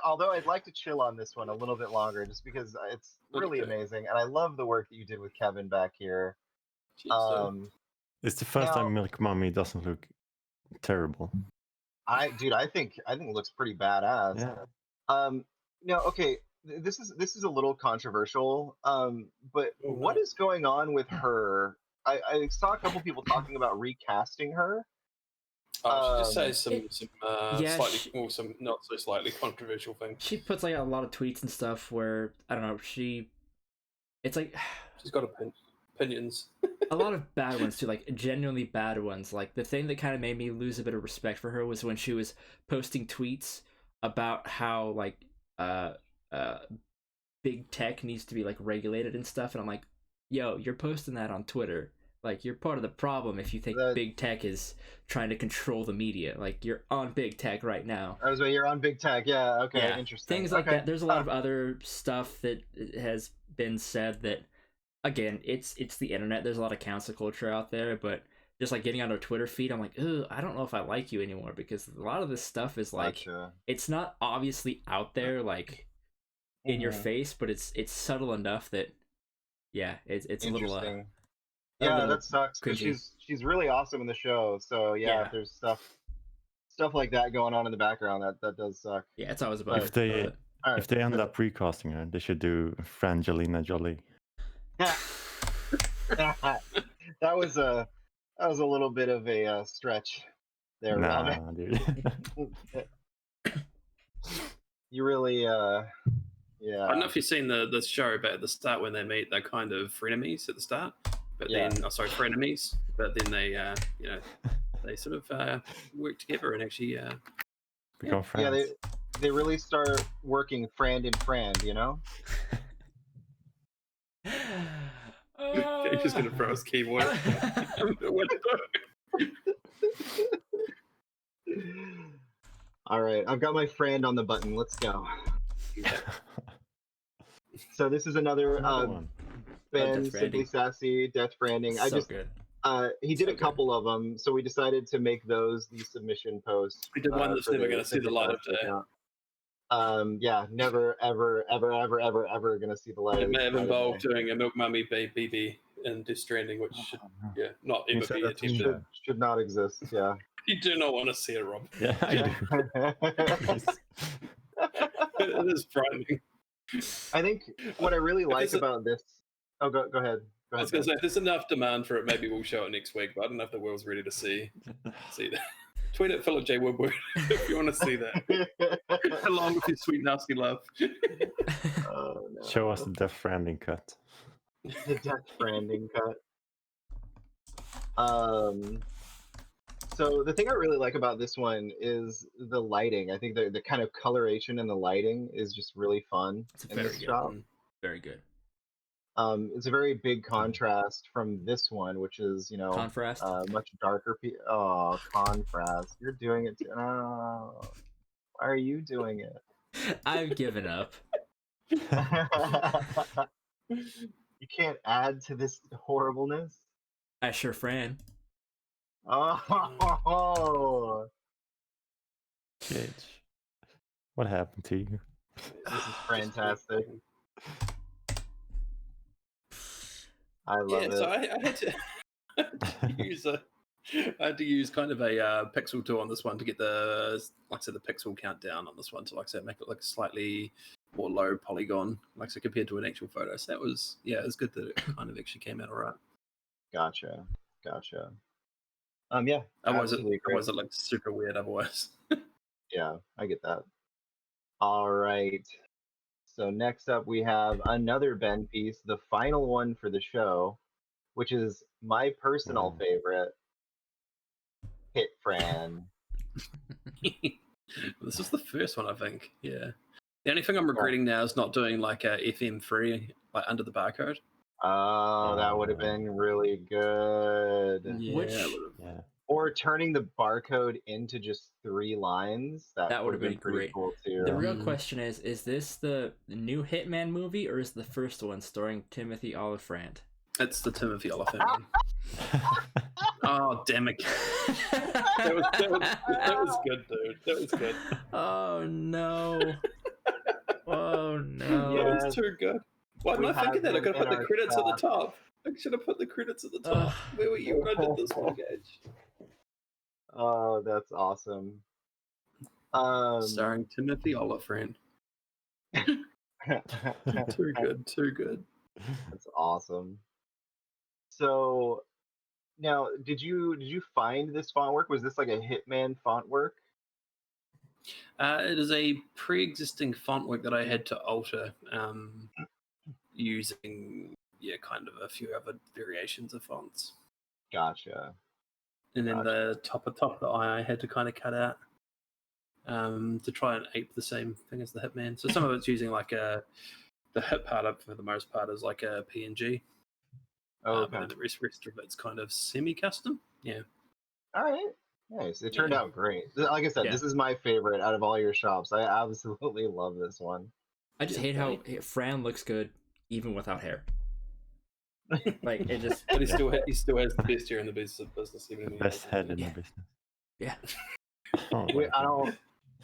although I'd like to chill on this one a little bit longer, just because it's really Okay. amazing, and I love the work that you did with Kevin back here. It's the first Now- time Milk Mommy doesn't look terrible. I think it looks pretty badass. Yeah. No, okay, this is a little controversial. But Oh, what no. is going on with her? I saw a couple people talking about recasting her. She just says some yeah, slightly, well, some not so slightly controversial things. She puts like a lot of tweets and stuff where I don't know. It's like She's got opinions. a lot of bad ones too, like genuinely bad ones. Like the thing that kind of made me lose a bit of respect for her was when she was posting tweets about how like big tech needs to be like regulated and stuff, and I'm like, yo, you're posting that on Twitter. Like you're part of the problem if you think big tech is trying to control the media. Like you're on big tech right now. I was like, you're on big tech, yeah. Okay, Yeah, interesting. things like that. There's a lot of other stuff that has been said that, again, it's the internet. There's a lot of cancel culture out there, but just like getting on our Twitter feed, I'm like, ugh, I don't know if I like you anymore, because a lot of this stuff is like, Gotcha. it's not obviously out there like in your face, but it's subtle enough that, yeah, it's a little yeah, that sucks, because cringy. she's really awesome in the show. So yeah, if there's stuff like that going on in the background, that does suck. Yeah, it's always about If they All if they end up recasting her, they should do Frangelina Jolie. that was a little bit of a stretch there, Robin. Nah, dude. You really yeah. I don't know if you've seen the show, but at the start when they meet, they're kind of frenemies at the start. But then, frenemies. But then they, they sort of work together and actually. Become friends. Yeah, they really start working friend in friend, you know. He's just gonna throw his keyboard. All right, I've got my friend on the button. Let's go. So this is another one. Ben Death Simply Branding. Sassy Death Branding. Good. He did So a couple of them, so we decided to make those the submission posts. We did one that's for never going to see the light of day. account. Yeah, never, ever, ever, ever, ever, ever gonna see the light. It of may have light of involved day. doing a Milk Mummy BB in Death Stranding, which should, not You ever said be that's attempted. Should not exist. Yeah. You do not want to see it, Rob. Yeah, I do. It is frightening. I think what I really like there's a- about this. Oh, go ahead. I was going to say, if there's enough demand for it, maybe we'll show it next week, but I don't know if the world's ready to see that. Tweet at Philip J. Woodward if you want to see that. Along with your sweet, nasty love. Oh, no. Show us the Death Stranding cut. The Death Branding cut. So the thing I really like about this one is the lighting. I think the kind of coloration and the lighting is just really fun It's in very this good. shop. Very good. It's a very big contrast from this one, which is, Contrast. much darker. Oh, contrast. You're doing it too. Oh, why are you doing it? I've given up. You can't add to this horribleness. I sure Fran. Oh, Gage, what happened to you? this is fantastic. I love it. So I had to use I had to use kind of a pixel tool on this one to get the, like I said, the pixel count down on this one to, like I said, make it look slightly more low polygon, like so compared to an actual photo. So that was, it was good that it kind of actually came out all right. Gotcha. Yeah. Otherwise absolutely great. it looks super weird otherwise. Yeah, I get that. All right. So next up we have another Ben piece, the final one for the show, which is my personal favorite, Hit Fran. This is the first one, I think. Yeah. The only thing I'm regretting now is not doing like a FM3 like under the barcode. Oh, that would have been really good. Yeah. Or turning the barcode into just 3 lines. That would have been pretty great. cool too. The real question is this the new Hitman movie or is the first one starring Timothy Oliphant? It's the Timothy Oliphant one. Oh, damn it. That was good, dude. That was good. Oh, no. Oh, no. Yeah, it was too good. Why didn't I think of that? I could have put the credits at the top. I should have put the credits at the top. Where were you when I did this one, Gage? Oh, that's awesome. Starring Timothy Oliphant. Too good. That's awesome. So now, did you find this font work? Was this like a Hitman font work? It is a pre-existing font work that I had to alter using kind of a few other variations of fonts. Gotcha. And then the top of the eye I had to kind of cut out to try and ape the same thing as the Hitman. So some of it's using like the hip part up for the most part is like a PNG. Oh, okay. And the rest of it's kind of semi-custom. Yeah. All right. Nice. It turned out great. Like I said, this is my favorite out of all your shops. I absolutely love this one. I just hate how Fran looks good even without hair. Like it just. But he still has the best hair in the business. Even in the best head in the business. Yeah. Oh,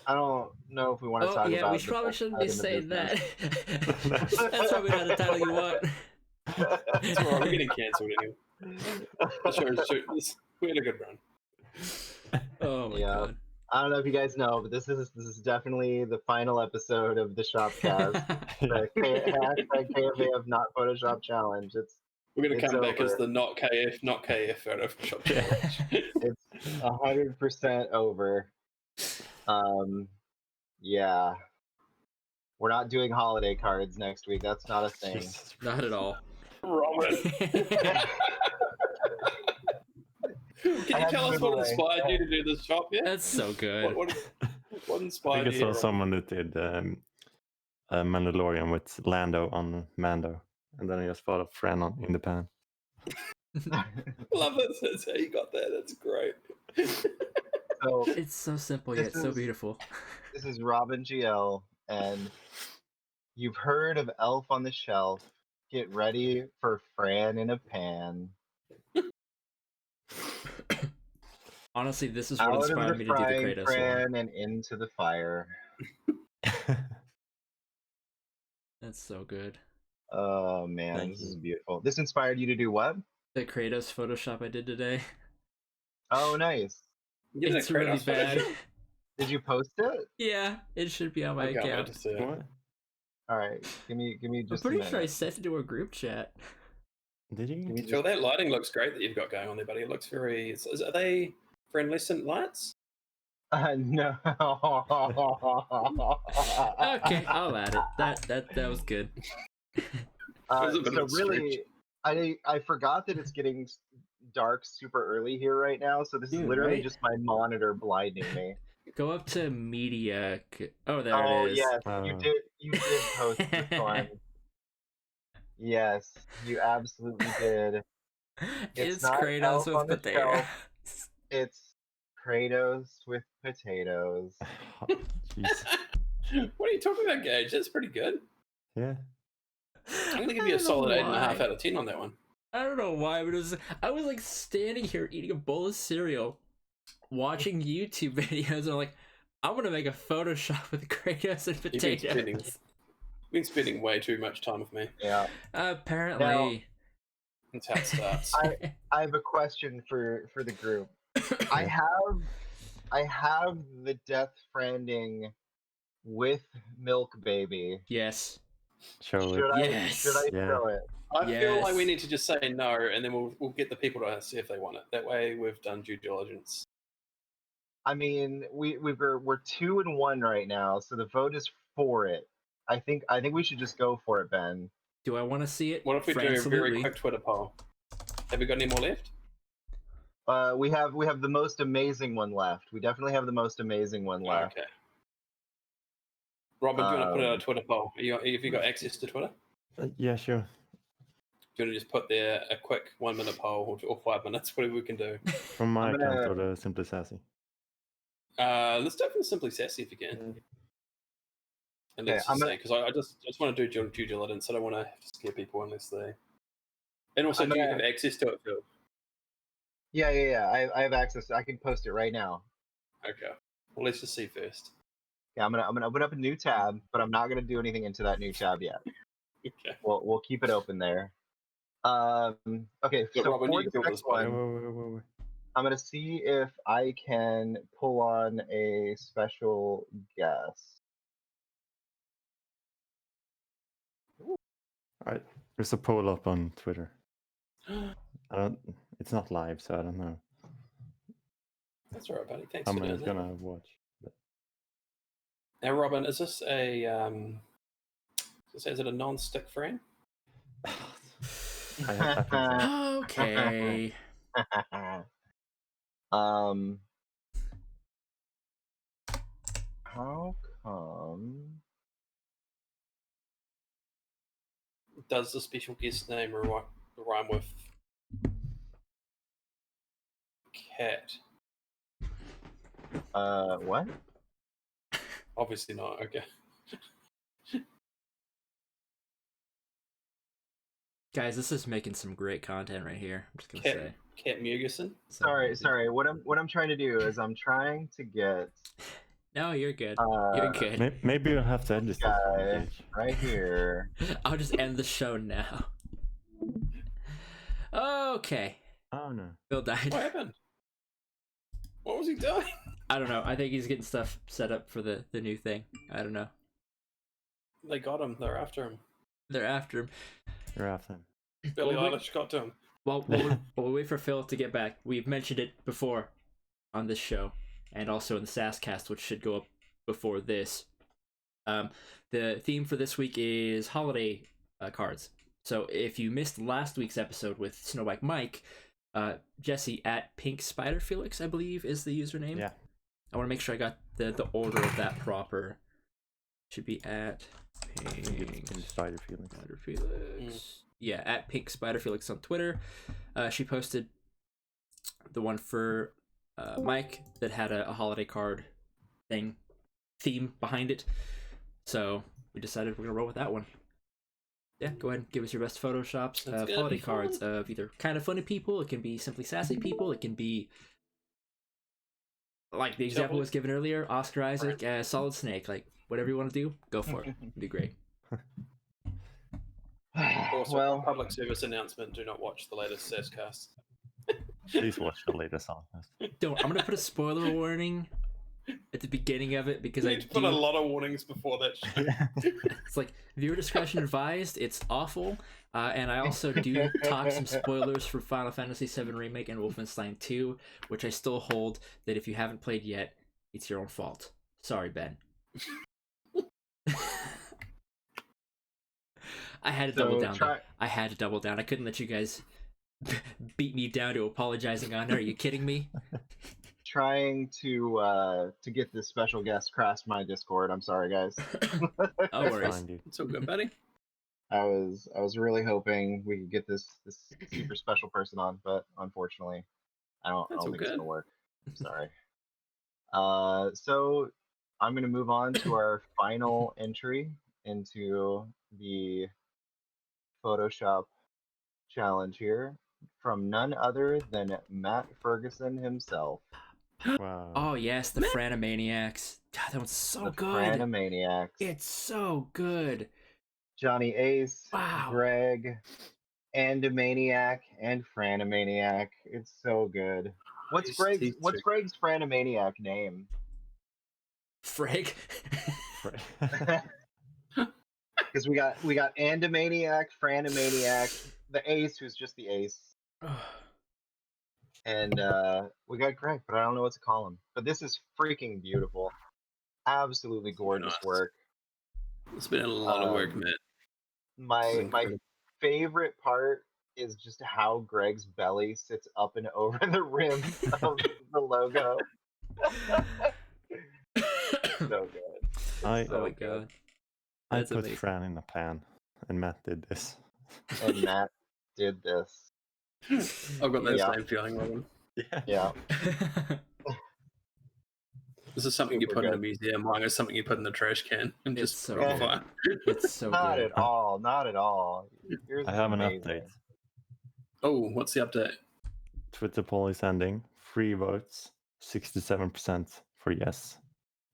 I don't know if we want to talk about. Yeah, we probably shouldn't be saying that. That's probably not the title you want. It's all right, we're getting cancelled anyway. We had a good run. Oh my god. I don't know if you guys know, but this is definitely the final episode of the Shopcast. The KFA of Not Photoshop Challenge. We're gonna come back as the not KF Photoshop Challenge. It's 100% over. Yeah. We're not doing holiday cards next week. That's not a thing. Not at all. Robin. Can you tell us what inspired you to do this shop yet? That's so good. What inspired you? I think I saw someone that did a Mandalorian with Lando on Mando, and then I just thought of Fran in the pan. Love it. That's how you got that. That's great. So it's so simple yet so beautiful. This is Robin GL, and you've heard of Elf on the Shelf. Get ready for Fran in a pan. Honestly, this is what inspired me to do the Kratos Fran and into the fire. That's so good. Oh man, this is beautiful. This inspired you to do what? The Kratos Photoshop I did today. Oh, nice. It's really bad. Did you post it? Yeah, it should be on my account. All right, give me just. I'm pretty sure I sent it to a group chat. Did you? So that lighting looks great that you've got going on there, buddy. It looks very. Are they friendlicent lights? No. Okay, I'll add it. That was good. So really, I forgot that it's getting dark super early here right now, so this is Dude, literally right? just my monitor blinding me. Go up to media. Oh, there Oh it is. yes, you did post this one. Yes, you absolutely did. It's It's not Kratos Elf with on the potatoes. Shelf. It's Kratos with potatoes. Jeez. What are you talking about, Gage? That's pretty good. Yeah. I'm going to give I you a don't know solid 8.5 why. out of 10 on that one. I don't know why, but I was like standing here eating a bowl of cereal, watching YouTube videos, and I'm like, I'm gonna make a Photoshop with Kratos and potatoes. You've been spending way too much time with me. Yeah. Apparently. That's how it starts. I have a question for the group. I have the Death Stranding with Milk Baby. Yes. Show it. Should I Yes. show it? I feel like we Yes. need to just say no, and then we'll get the people to see if they want it. That way, we've done due diligence. I mean, we're 2-1 right now, so the vote is for it. I think we should just go for it, Ben. Do I want to see it? What if we do a very Absolutely. quick Twitter poll? Have we got any more left? We have the most amazing one left. We definitely have the most amazing one left. Okay. Robin, do you want to put out a Twitter poll? Have you got access to Twitter? Yeah, sure. Do you want to just put there a quick 1 minute poll or 5 minutes, whatever we can do? From my I'm account gonna- or the Simply Sassy? Let's do it from Simply Sassy if you can. And let's just say, because I just want to do due diligence. I don't want to have to scare people unless they. And also, do you have access to it, Phil? Yeah. I have access. I can post it right now. Okay. Well, let's just see first. Yeah, I'm gonna open up a new tab, but I'm not gonna do anything into that new tab yet. Okay. We'll keep it open there. Okay, So, so Robin, for you the do next this one. one, I'm gonna see if I can pull on a special guest. Alright, there's a poll up on Twitter. It's not live, so I don't know That's all right, buddy. Thanks how for doing many's that. gonna watch. But... Now, Robin, is this is it a non-stick Fran? I think so. Okay. How come? Does the special guest name rhyme with cat? What? Obviously not. Okay. Guys, this is making some great content right here. I'm just gonna say. Cat Mugerson. Sorry. What I'm trying to do is I'm trying to get. No, you're good. You're good. Maybe you'll have to end this guy right here. I'll just end the show now. Okay. Oh no. Phil died. What happened? What was he doing? I don't know. I think he's getting stuff set up for the new thing. I don't know. They got him. They're after him. They're after him. You're after him. Billie Eilish got to him. While we wait for Phil to get back, we've mentioned it before on this show, and also in the SassCast, which should go up before this. The theme for this week is holiday cards. So if you missed last week's episode with Snowbike Mike, Jesse at Pink Spider Felix, I believe, is the username. Yeah. I want to make sure I got the order of that proper. Should be at Pink Spider Felix. Spider Felix. Yeah, at Pink Spider Felix on Twitter. She posted the one for Mike that had a holiday card theme behind it. So we decided we're gonna roll with that one. Yeah, go ahead and give us your best photoshops of holiday cards of either kind of funny people. It can be simply sassy people. It can be like the example was given earlier, Oscar Isaac as Solid Snake. Like whatever you want to do, go for it. It'd be great. Also, Well, public service announcement: do not watch the latest SassCast. Please watch the latest song. Don't. I'm gonna put a spoiler warning at the beginning of it because You need to put a lot of warnings before that shit. It's like viewer discretion advised. It's awful, and I also do talk some spoilers for Final Fantasy VII Remake and Wolfenstein 2, which I still hold that if you haven't played yet, it's your own fault. Sorry, Ben. I had to double down. I had to double down. I couldn't let you guys beat me down to apologizing on her. Are you kidding me? Trying to get this special guest crashed my Discord. I'm sorry, guys. No worries. Fine, dude. It's all good, buddy. I was really hoping we could get this super special person on, but unfortunately, I don't That's all think it's good. gonna work. I'm sorry. So I'm gonna move on to our final entry into the Photoshop challenge here, from none other than Matt Ferguson himself, Wow. Oh yes, the Franamaniacs. God, that one's so the good. Franamaniacs. It's so good. Johnny Ace, Wow. Greg, Andamaniac, and Franamaniac. It's so good. What's Greg's Franamaniac name? Frig. Because we got Andamaniac, Franamaniac, the Ace, who's just the Ace, and we got Greg, but I don't know what to call him. But this is freaking beautiful, absolutely gorgeous Nice. work. It's been a lot of work, man. My incredible. favorite part is just how Greg's belly sits up and over the rim of the logo. So good. I- It's Oh so my good. god. I That's put amazing. Fran in a pan, and Matt did this. And Matt did this. I've got that Yeah. same feeling, Robin. Yeah. Yeah. This is something you Super put in a good. museum. Mine is something you put in the trash can and It's just so put on good. fire. It's so Not good. at all. Not at all. Yours I is have an amazing. update. Oh, what's the update? Twitter poll is ending. 3 votes, 67% for yes.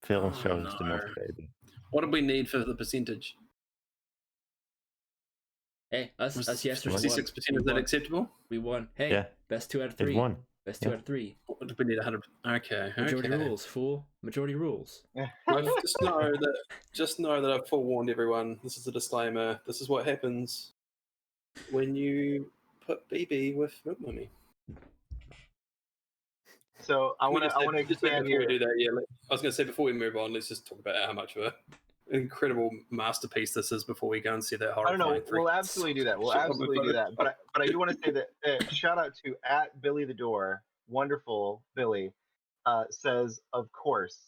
Film Oh, shows the most no. baby. What do we need for the percentage? Hey, us yesers won. 66%, We is that won. acceptable? We won. Hey, Yeah. best 2 out of It 3. won. Best 2 Yeah. out of 3. What do we need 100? Okay. Majority okay. rules, fool. Majority rules. I've just know that I've forewarned everyone. This is a disclaimer. This is what happens when you put BB with Milk Mummy. So I want to expand before here. we do that. Yeah, I was going to say before we move on, let's just talk about how much of an incredible masterpiece this is before we go and see that I horrifying. don't know. We'll absolutely do that. We'll absolutely do that. But I do want to say that shout out to @Billy the Door, wonderful Billy, says of course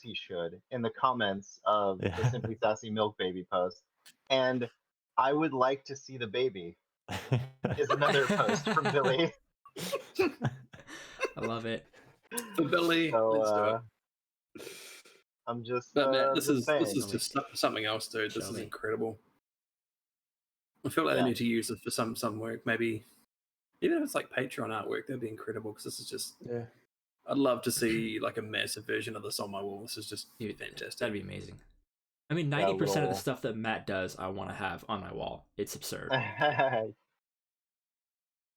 he should in the comments of the Yeah. Simply Sassy Milk Baby post, and I would like to see the baby is another post from Billy. I love it. For Billy, let's do So it. I'm just. But man, this just is saying. just something else, dude. This Show is me. incredible. I feel like Yeah. they need to use it for some work. Maybe even if it's like Patreon artwork, that'd be incredible. Because this is just. Yeah. I'd love to see like a massive version of this on my wall. This is just fantastic. That'd be amazing. I mean, 90% of the stuff that Matt does, I want to have on my wall. It's absurd.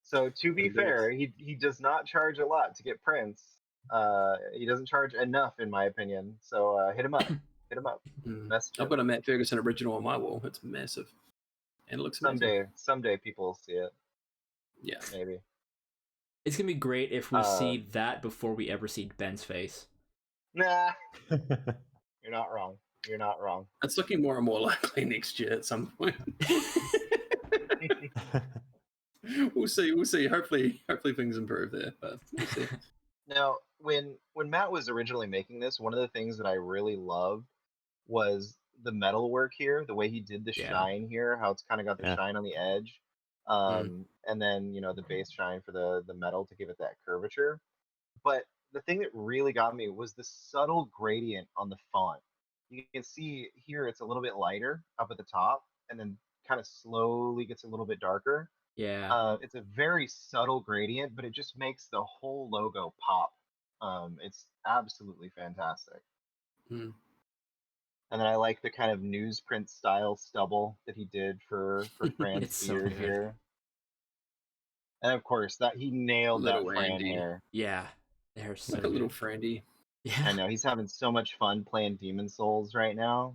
So to be fair, he does not charge a lot to get prints. He doesn't charge enough, in my opinion. So hit him up. Hit him up. Message I've him. got a Matt Ferguson original on my wall. It's massive, and it looks amazing. Someday people will see it. Yeah, Maybe. It's gonna be great if we see that before we ever see Ben's face. Nah, you're not wrong. You're not wrong. it's looking more and more likely next year at some point. We'll see. Hopefully things improve there, but we'll see. Now, when Matt was originally making this, one of the things that I really loved was the metal work here, the way he did the shine here, how it's kind of got the shine on the edge, and then the base shine for the metal to give it that curvature. But the thing that really got me was the subtle gradient on the font. You can see here it's a little bit lighter up at the top, and then kind of slowly gets a little bit darker. Yeah. It's a very subtle gradient, but it just makes the whole logo pop. It's absolutely fantastic. Mm. And then I like the kind of newsprint style stubble that he did for Fran's beard here. And of course, that he nailed Little that Fran Andy. hair. Yeah. The hair's so Like a little Frandy. Yeah. I know he's having so much fun playing Demon Souls right now,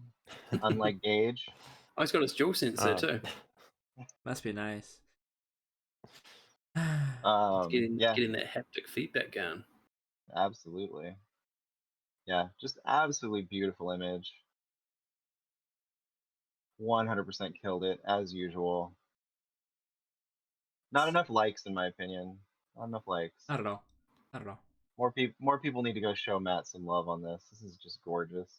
unlike Gage. Oh, he's got his dual sense there too. Must be nice. Getting that haptic feedback going. Absolutely. Yeah, just absolutely beautiful image. 100% killed it as usual. Not enough likes, in my opinion. Not enough likes. I don't know. I don't know. More people need to go show Matt some love on this. This is just gorgeous.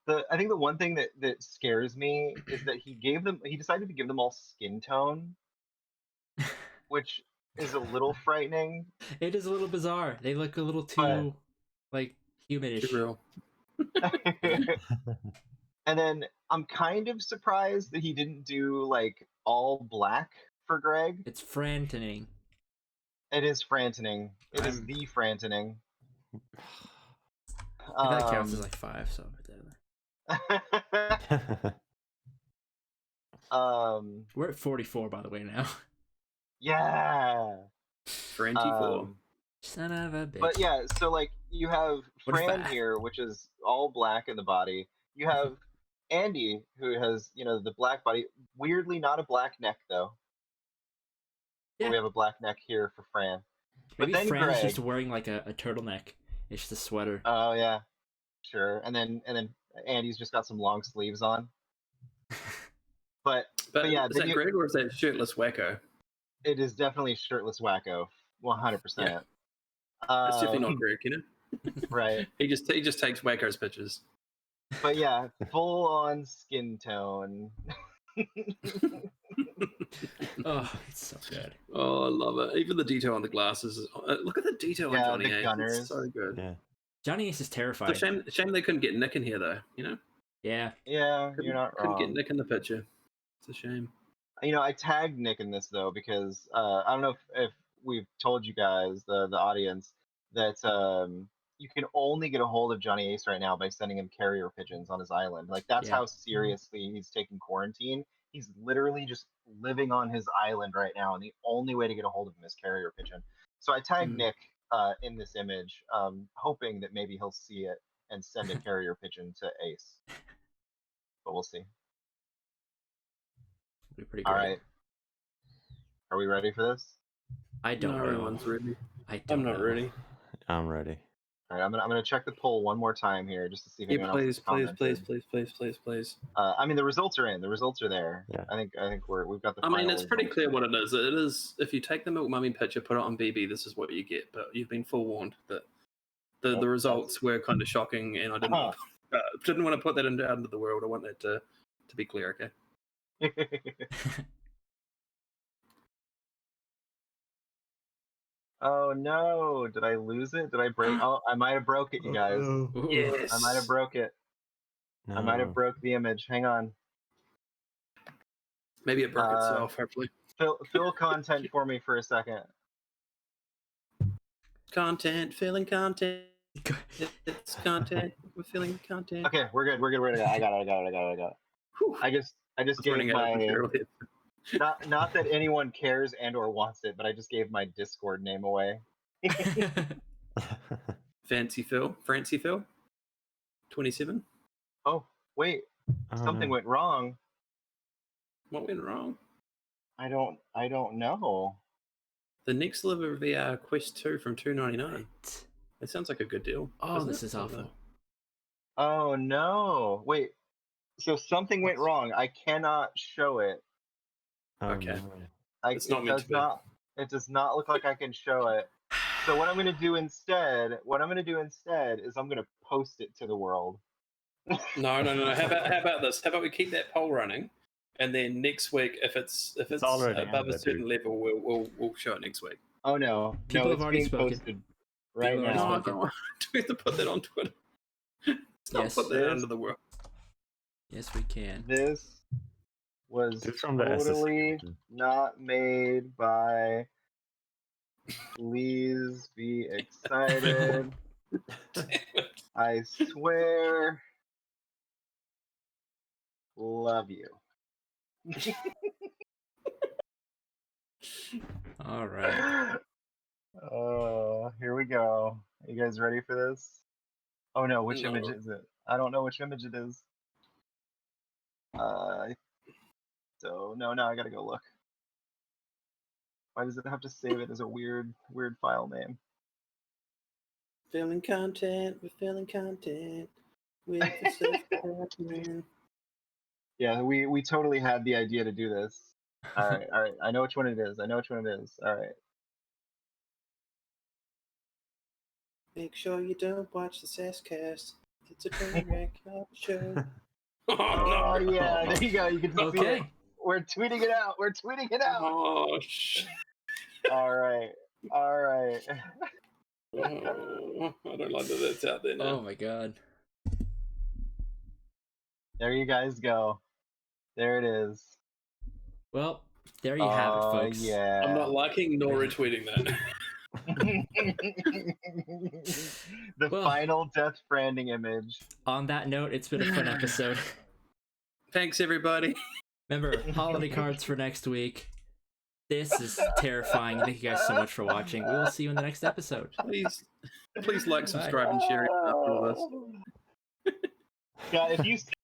I think the one thing that scares me is that he decided to give them all skin tone, which is a little frightening. It is a little bizarre. They look a little But- too like humanish. Too real. And then I'm kind of surprised that he didn't do like all black for Greg. It's frantening. It is frantening. It is I'm- the frantening. If that counts as like 5, so we're at 44 by the way now. yeah. Franty 4. Son of a bitch. But yeah, so like you have What is Fran that? here, which is all black in the body. You have Andy, who has, the black body. Weirdly, not a black neck though. Yeah. We have a black neck here for Fran. Maybe but then Fran's Greg, just wearing like a turtleneck. It's just a sweater. Oh yeah, sure. And then Andy's just got some long sleeves on. But yeah, is then that Greg or is that shirtless wacko? it is definitely shirtless wacko, 100%. Yeah. That's definitely not Greg, right. He just takes wacko's pictures. But yeah, full on skin tone. Oh, it's so good. Oh, I love it. Even the detail on the glasses. Look at the detail on Yeah, Johnny the Ace. gunners. It's so good. Yeah. Johnny Ace is It's terrifying. a shame they couldn't get Nick in here, though. Yeah. Yeah, you're not Couldn't get wrong. Nick in the picture. It's a shame. I tagged Nick in this though because I don't know if we've told you guys, the audience, that you can only get a hold of Johnny Ace right now by sending him carrier pigeons on his island. Like that's Yeah. how seriously he's taking quarantine. He's literally just living on his island right now, and the only way to get a hold of him is carrier pigeon. So I tagged Nick in this image, hoping that maybe he'll see it and send a carrier pigeon to Ace. But we'll see. Be pretty All great. right. Are we ready for this? I don't No, know. everyone's ready. I don't I'm not know. ready. I'm ready. All right, I'm gonna check the poll one more time here just to see if Yeah, anyone else has commented. please. I mean, the results are in. The results are there. Yeah. I think we've got the. I mean, final it's pretty results. clear what it is. It is, if you take the Milk Mummy picture, put it on BB, this is what you get. But you've been forewarned that the Nope, results were kind of shocking, and I didn't want to put that out into the world. I want that to be clear, okay? Oh no! Did I lose it? Did I break? Oh, I might have broke it, you guys. Ooh. Yes. I might have broke it. No. I might have broke the image. Hang on. Maybe it broke itself, hopefully. Fill content for me for a second. Content, filling content. It's content. We're filling content. Okay, we're good. I got it. Whew. I just was gave running out of my material here. not that anyone cares and or wants it, but I just gave my Discord name away. Fancy Phil. 27. Oh wait, something went wrong. What went wrong? I don't know. The next level VR Quest 2 from $2.99. It sounds like a good deal. Oh, doesn't this it? is awful. Oh no! Wait, so something went wrong. I cannot show it. Okay. No. It's not meant to be. It does not look like I can show it. So what I'm going to do instead is I'm going to post it to the world. No. How about this? How about we keep that poll running, and then next week, if it's already above a ended, certain dude. level, we'll show it next week. Oh no! People no, have it's already being spoken. posted right People have now. already spoken. Do we have to put that on Twitter? Let's not Yes. put that out into the world. Yes, we can. This was It's from the totally SSC. not made by. Please be excited. I swear. Love you. All right. Here we go. Are you guys ready for this? Oh no, which No. image is it? I don't know which image it is. So no, now I gotta go look. Why does it have to save it as a weird file name? Filling content. We're filling content. With the stuff happening. Yeah, we totally had the idea to do this. All right. I know which one it is. All right. Make sure you don't watch the Sasscast. It's a train wreck of a show. Oh yeah, there you go. You can see it. Okay. We're tweeting it out. Oh, shit. All right. Oh, I don't like that that's out there now. Oh my god. There you guys go. There it is. Well, there you have it, folks. Yeah. I'm not liking nor retweeting that. The Well- final Death Stranding image. On that note, it's been a fun episode. Thanks, everybody. Remember, holiday cards for next week. This is terrifying. Thank you guys so much for watching. We will see you in the next episode. Please like, subscribe, and share it with us. Yeah, if you